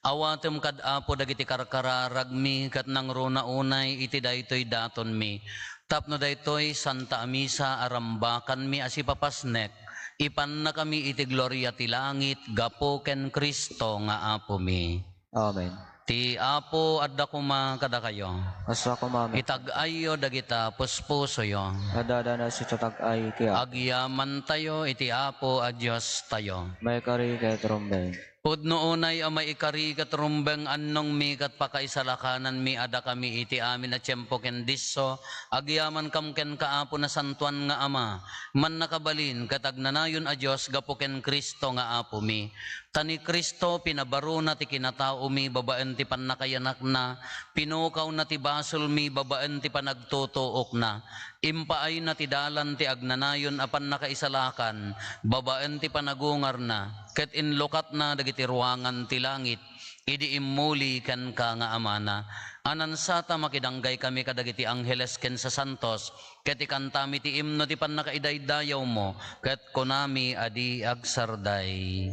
Awatem kad apo dagiti karkararag mi ket nangruna unay iti daytoy daton mi. Tapno daytoy Santa Misa arambakan mi asipapasnek, ipan na kami iti gloria ti langit, gapo ken Kristo nga apo mi. Amen. Ti apo adda kuma kada kayo. Asa ko mami. Itag-ayo dagita puspuso yo. Kadadana si tatag-ay kaya. Agyaman tayo iti apo a Dios tayo. May kari kay trombeng. Pudno unay amay ikari kat rumbeng annong mi kat pakaisalakanan mi ada kami iti amin a tiyempo ken disso agyaman kam ken kaapo na santuan nga ama man nakabalin kat agnanayon a Dios gapo ken Kristo nga apo mi. Tani Kristo pinabaro na ti kinatao mi babaen ti pannakayanak na pinukaw na ti basol mi babaen ti panagtutuok na impaay na ti dalan ti agnanayon apan nakaisalakan babaen ti panagungar na ket inlukat na dagiti ruangan ti langit idi immuli ken ka nga amana anan sata makidanggay kami kadagiti angheles ken sa santos ket ikantami ti imno ti pannakaidaydayaw mo ket konami adi agsarday.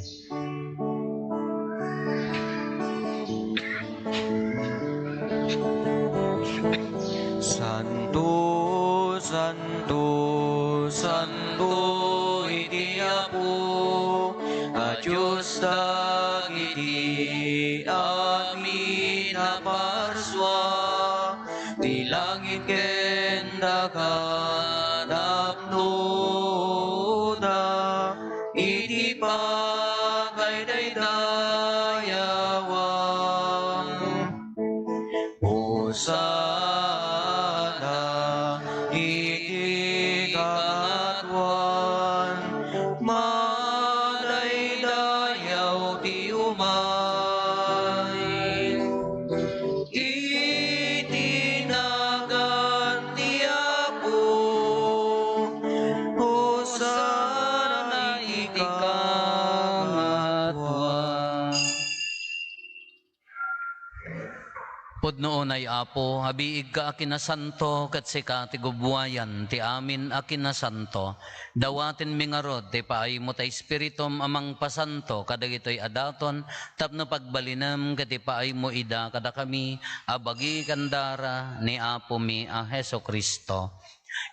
Santo, Santo, Santo iti Apo, a Diyos dagiti amin a parswa, ti langit ken dagat apnoda, iti pagkaydaydayawan. Hosana iti katwan, madaydayaw ti umay, itinagan ti Apo, Hosana iti katwan. Pudno unay apo, habiig ka akin na santo, kat sika ti gubwayan, ti amin akin na santo. Dawatin mi nga rod, ti paay mo ta espiritum amang pasanto, kadagitoy adaton, tapno pagbalinam, kat ti paay mo ida, kada kami, abagi kandara, ni apo mi a Heso Kristo.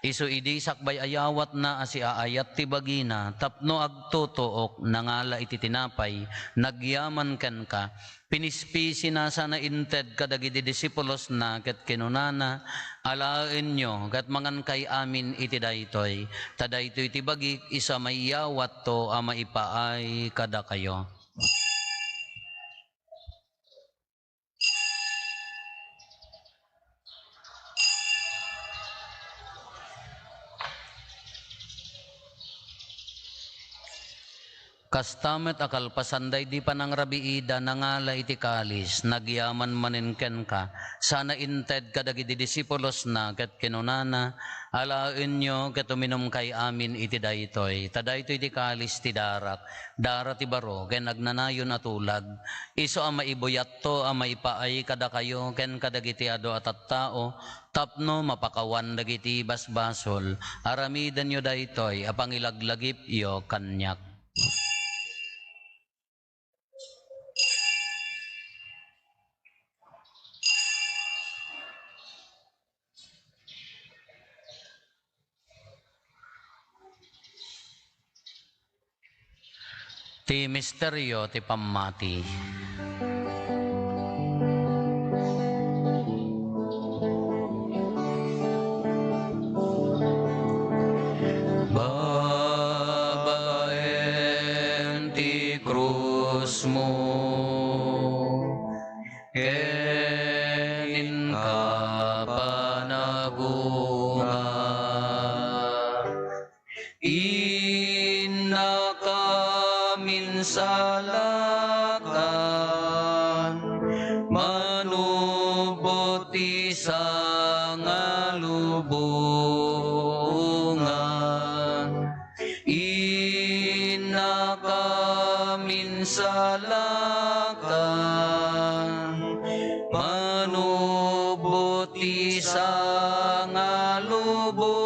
Isu idi sakbay ayawat na asi aayat ti bagina, tapno agtutuok, nangala iti tinapay, nagyaman ken ka, pinispisi na sana inted kadagiti disipulos na ket kinunana alaen nyo ket mangan kay amin iti daytoy tadaytoy ti bagik isa maiyawat to a maipaay kada kayo. Kastamet akal pasanday di panang rabiida nangala iti kalis nagyaman maninken ka sana inted kadagiti disipulos na ket kinunana alaen nyo ket uminom kay amin iti daytoy tadaytoy ti kalis ti darak dara ti baro ken nagnanayon atulag iso a maibuyat to a maipaay kada kayo ken kadagiti ado at tao tapno mapakawan dagiti basbasol aramidan yo daytoy a pangilaglagip yo kanyak. Ti misteryo ti pammati. Babaen ti krus mo manubot sa ngalubungan. Inakaminsalakan, manubot sa ngalubungan.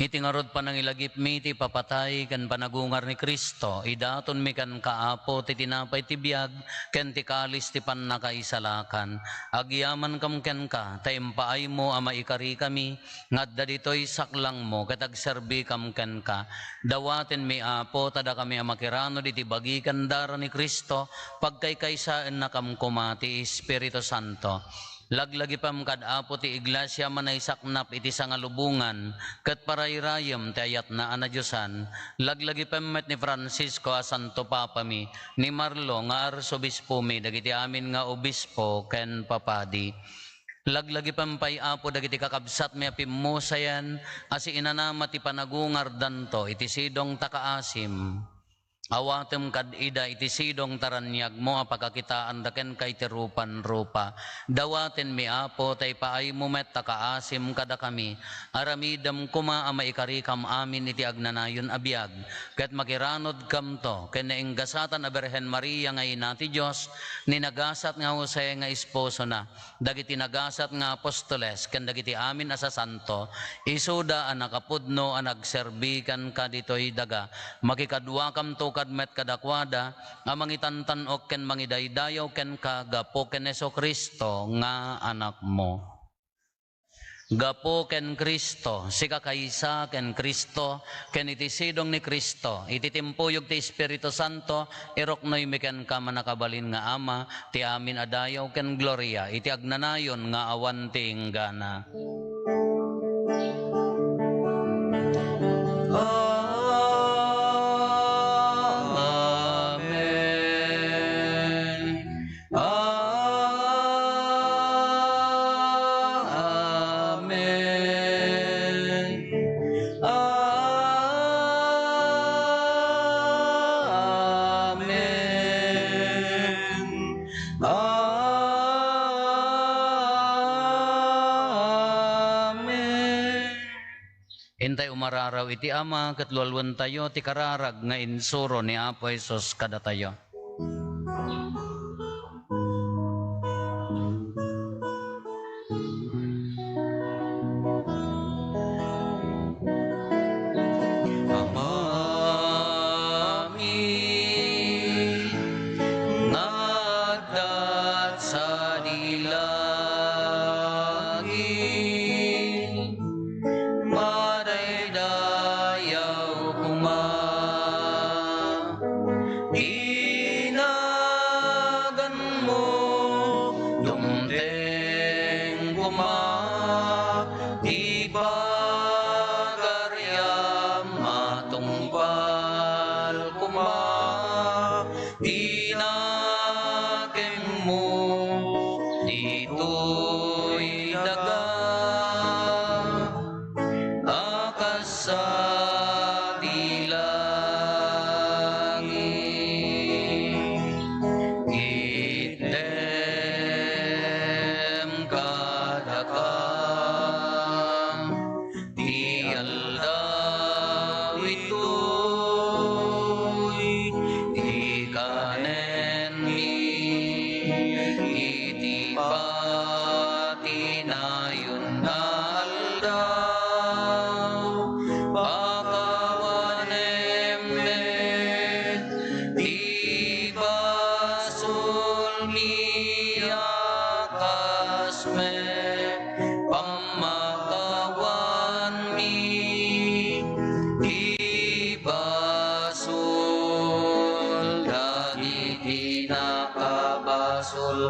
Itingarod pa ng ilagip mi ti papatay kan panagungar ni Kristo, idaton mi kan kaapo ti tinapay ti biag, ken ti kalis ti pannakaisalakan. Agyaman kam ken ka, taimpaay mo ama ikari kami, ngadda ditoy saklang mo, katagserbi kam ken ka. Dawaten mi apo, tada kami amakirano diti bagi kandara ni Kristo, pagkaykaysaan na kam kumati Espiritu Santo. Laglagi pam kad apo ti iglesia manay saknap iti sangalubungan ket parayrayem ti ayat na anadyosan. Laglagi pam met ni Francisco a Santo Papa mi, ni Marlo nga arsobispo mi dagiti amin nga obispo ken papadi. Laglagi pampay apo dagiti kakabsat mi apimmosayan asi inanama ti panagungar danto iti sidong takaasim. Awatem kad ida iti sidong taranyag mo apakakitaan daken kay tirupan rupa. Dawaten mi apo tay paay mo met takaasim kada kami. Aramidam kuma ama ikari kam amin iti agnanayon abiyag. Ket makiranod kam to ken nainggasatan a Birhen Maria nga ina ti Dios, ninagasat nga Jose nga esposo na. Dagiti nagasat nga apostoles ken dagiti amin asa santo. Isuda a nakapudno a nagserbikan ka ditoy daga. Makikadwa kam to met kadakwada amang itantanok ken mangidaydayaw ken kagapo ken Jesu-Kristo nga anak mo. Gapo ken Kristo, sika kaysa ken Kristo, ken iti sidong ni Kristo, iti timpuyog ti Espiritu Santo, iroknoy mi ken ka manakabalin nga ama, ti amin adayaw ken gloria, iti agnanayon nga awan ti inggana. Intay umararaw iti ama ket lualwan tayo ti kararag nga insuro ni Apo Hesus kada tayo.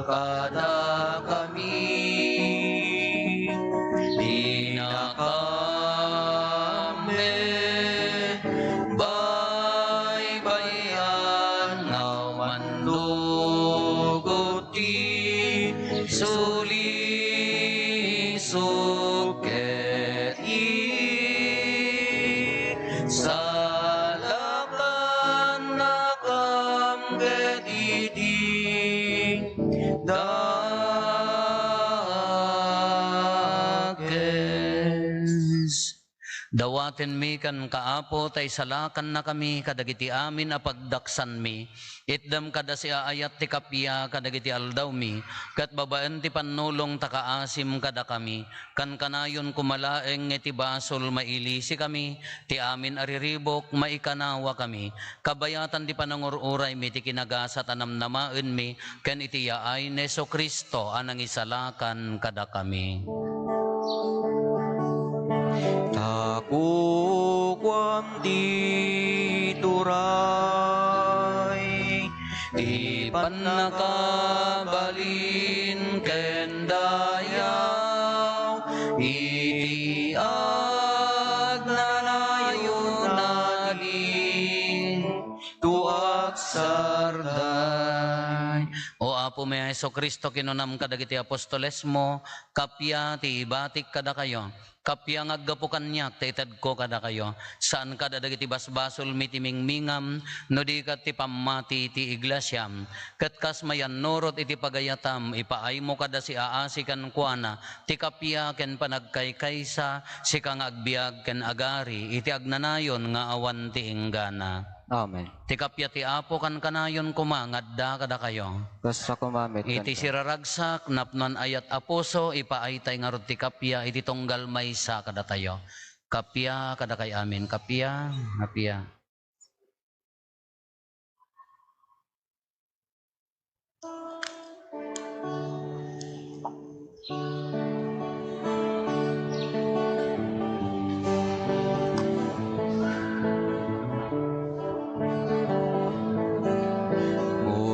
Kada kami dinakame baybayan nga manduguti suli suket salaka dakes. Dawaten mi kan kaapo tay salakan na kami kadagiti amin a pagdaksan mi. Itdam kada si aayat ti kapya kadagiti aldaw mi. Kat babaan ti panulong takaasim kada kami. Kan kanayon kumalaeng iti basol mailisi kami. Ti amin ariribok maikanawa kami. Kabayatan ti panangururay mi ti kinagasa tanamnamaen mi. Ken iti yaay Neso Kristo anang isalakan kada kami. Takukwam di turay, Di panakabalin ken dayaw, iti agnanayon naling tuak sarday. O Apo may Heso Kristo kinunam kadagiti apostoles mo, kapya ti ibatik kada kayo. Kapya ngaggapukan niya, taitad ko kada kayo. Saan kada dagiti basbasol mitimingmingam, no di kat ti pamati ti iglesyam. Kat kas mayan norot iti pagayatam, ipaay mo kada si aasi kan kuana, ti kapya ken panagkaykaysa, si kang agbiag ken agari, iti agnanayon nga awan ti inggana. Amen. Ti kapya ti Apo kan kanayon kumangadda kada kayo. Basta kumamit Iti siraragsak, napnon ayat apuso, ipaaytay nga rod ti kapya, iti tunggal maysa kada tayo. Kapya kada kay amin. Kapya, kapya.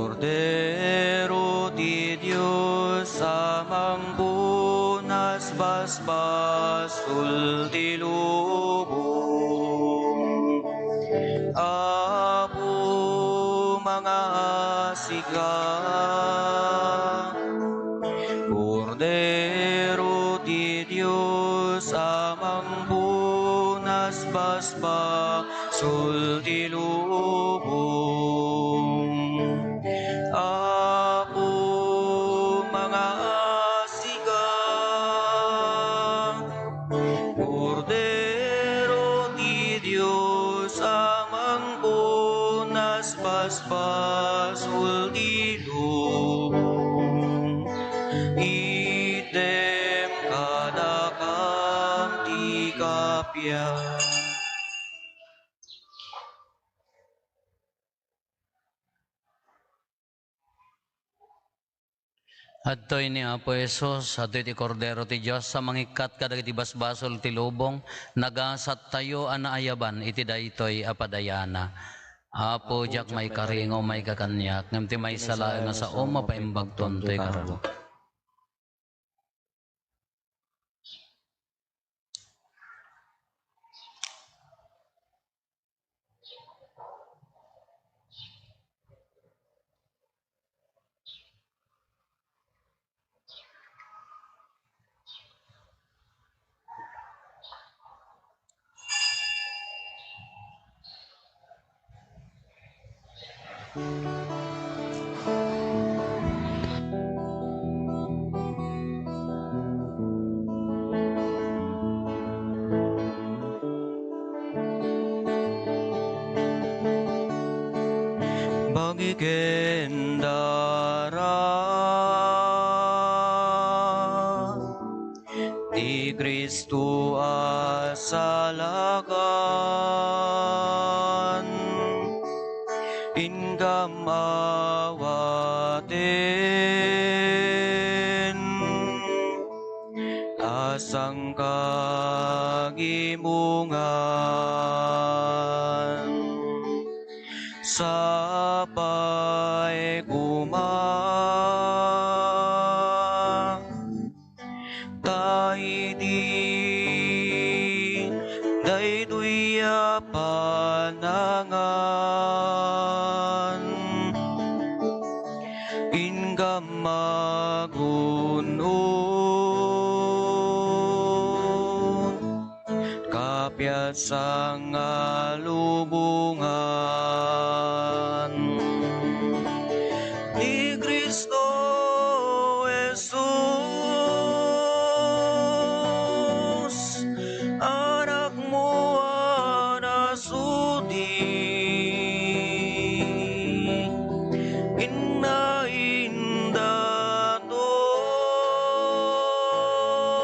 Cordero di Dios, amang punas basbasul di lubong. Apo mga asika, Cordero di Dios, amang punas basbasul di lubong. Apo mga asika, Cordero di Diyos, amang punas basbasul di lubong. Idem kadakam ti kapya. Adtoy ni Apo Jesus, adtoy ti Kordero ti Diyos, sa mangikat kadagiti basbasol ti lubong, nagasat tayo anaayaban, iti daytoy apadayana. Apo, jak may karingo, may kakanyak, ngam ti may salae nga sa oma paimbag tontoy karalo. Bagikendara di Kristo asalakan ingkam awaten asang kagimungan sapay tayo di daytoy panangan ingkam magunod kapyat sang alubungan ni Kristo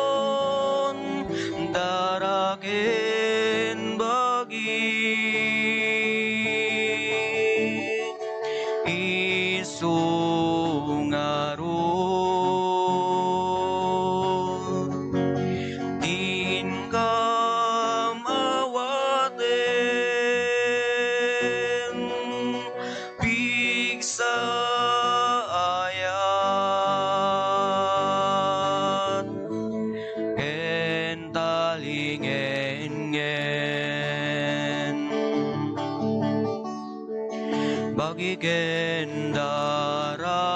indaton daraken bagi isungaron tingkam awaten bigsa ayat entalingengen bagi kendara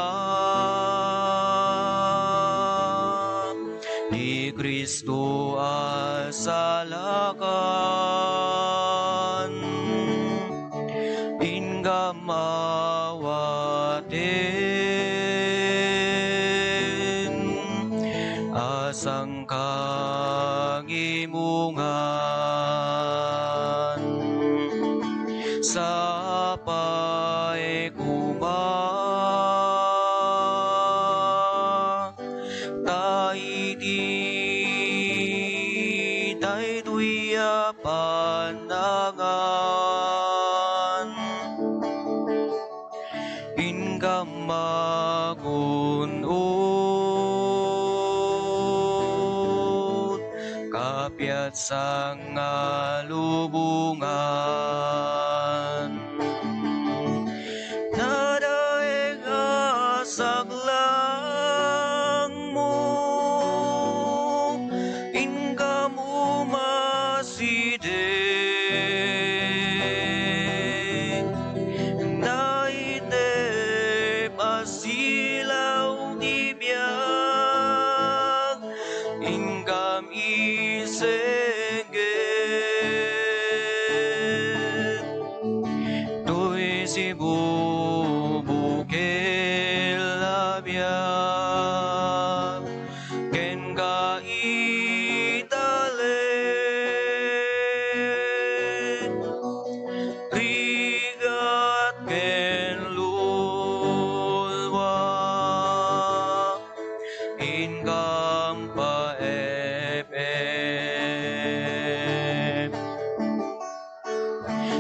di Kristo asalakan inggam awaten asang kagimungan sapay kuma taiti daytoy panangan inggam magunod kapiat sang alubungan nadaig asaglang mo inggam umaside naite pasilaw di biyag inggam isengget doy si bubukil labiyag ken kaitalen rigat ken lulwa inggam paep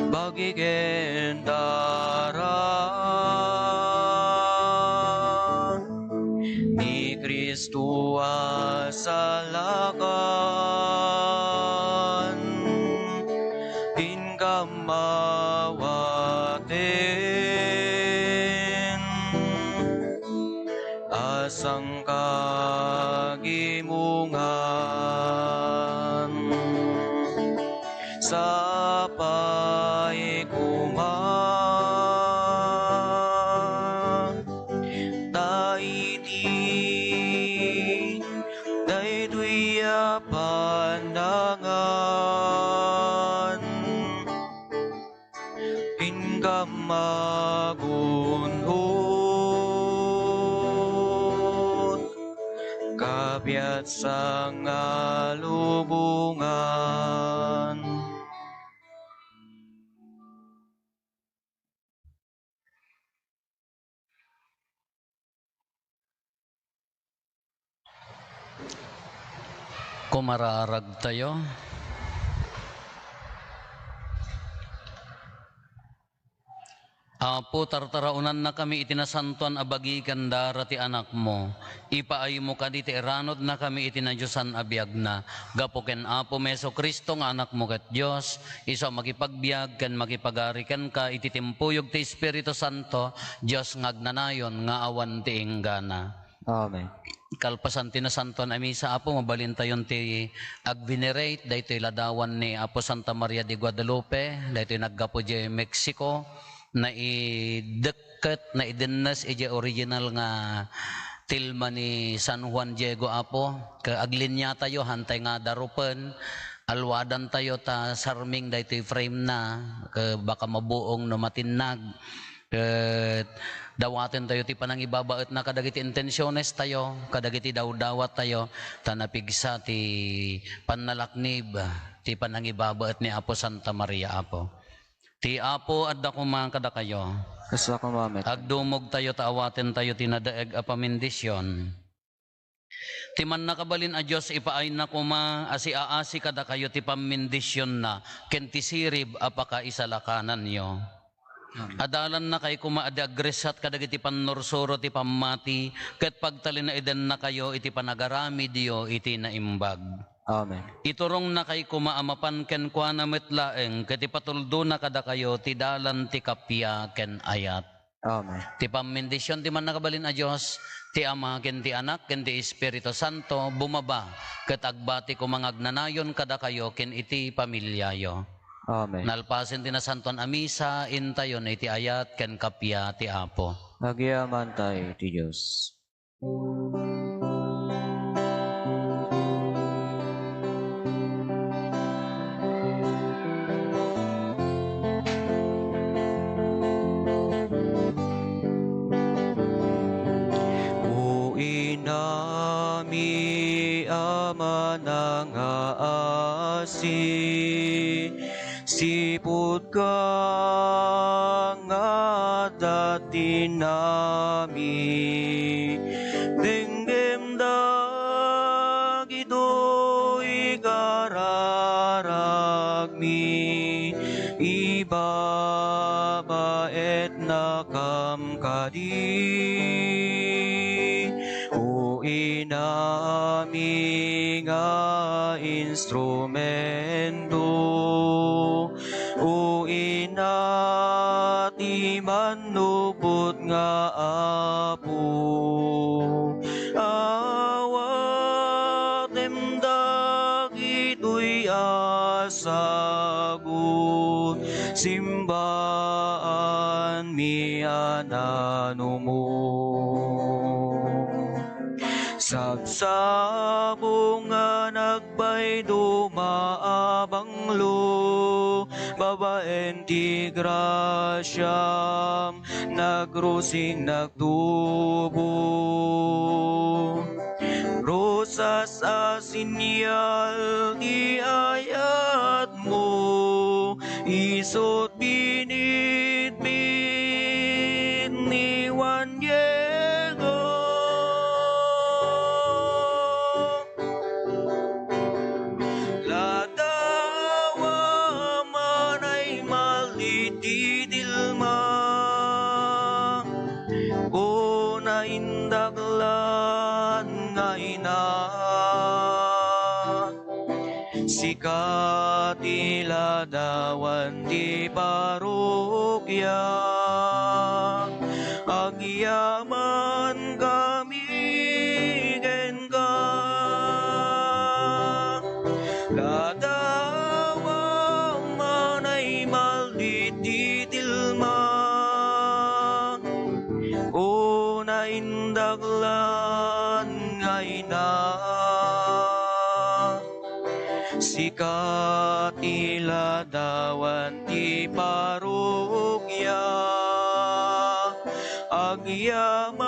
bagi kendara ni Kristo asalakan inggam mawaten asang kagimungan sapay kuma taiti daytoy panangan inggam magunod kapiat sang alubungan Kumararag tayo. Apo, tartaraunan na kami itinasantuan abagi kandara ti anak mo. Ipaay mo ka di ti eranod na kami itinadyosan abiyag na. Gapo ken Apo Meso Kristo nga anak mo ket Dios, iso makipagbiag ken makipagarikan ka ititimpuyog ti Espiritu Santo, Dios ngagnanayon nga awan ti inggana. Amen. Kalpasan tinasantuan a misa Apo mabalin tayon ti agvenerate daytoy ladawan ni Apo Santa Maria de Guadalupe daytoy naggapo di Mexico na ideket na idennes ije original nga tilma ni San Juan Diego Apo kaaglinya tayo hantay nga darupen alwadan tayo ta sarming daytoy frame na ke baka mabuong no matinag dawaten tayo ti panangibabaet na kadagiti intensyones tayo kadagiti dawdawat tayo tanapigsa ti panalaknib ti panangibabaet ni Apo Santa Maria Apo Ti Apo adda kuma kada kayo. Kasla ko mamet. Agdumog tayo taawaten tayo tinadaeg a pamindisyon. Ti man nakabalin a Diyos ipaay na kuma asi aasi kada kayo ti pamindisyon na ken ti sirib apaka isalakanan nyo. Adalan na kay kuma adi agresat kadagiti pannursuro ti pamati ket pagtalin na iden na kayo iti panagarami diyo iti naimbag. Amen. Iturong na kay kumaamapan ken kuana metlaeng ket ipatuldo na kada kayo ti dalan ti kapya ken ayat. Amen. Ti pamindisyon ti man nakabalin a Dios ti Ama ken ti Anak ken ti Espiritu Santo bumaba ket agbati kumangagnanayon kada kayo ken iti pamilyayo. Amen. Nalpasen ti nasanton a misa intayon iti ayat ken kapya ti Apo. Nagyaman tayo ti Diyos. O inami ama ng aasi, sipot ka nga dati nami, denggem dagido'y kararagmi, ibabaet na kamkadi. O inami nga instrumento, o inati manupot nga apo, awatem dagito'y asagot, simbaan mi anano mo. Sagsabong nga nagbay dumaabanglo, babaen ti grasyam, nagrusing nagtubo. Rosas asinyal di ayat mo, isot binitbit ni Juan Diego. Ladawa man ay malitidilma, o naindaglan nga ina, sikat iladawan di parokya, agyaman kami ken ka. Ladawa man ay maldititilma, o naindaglan nga ina, sikat iladawan ti parokya, agyaman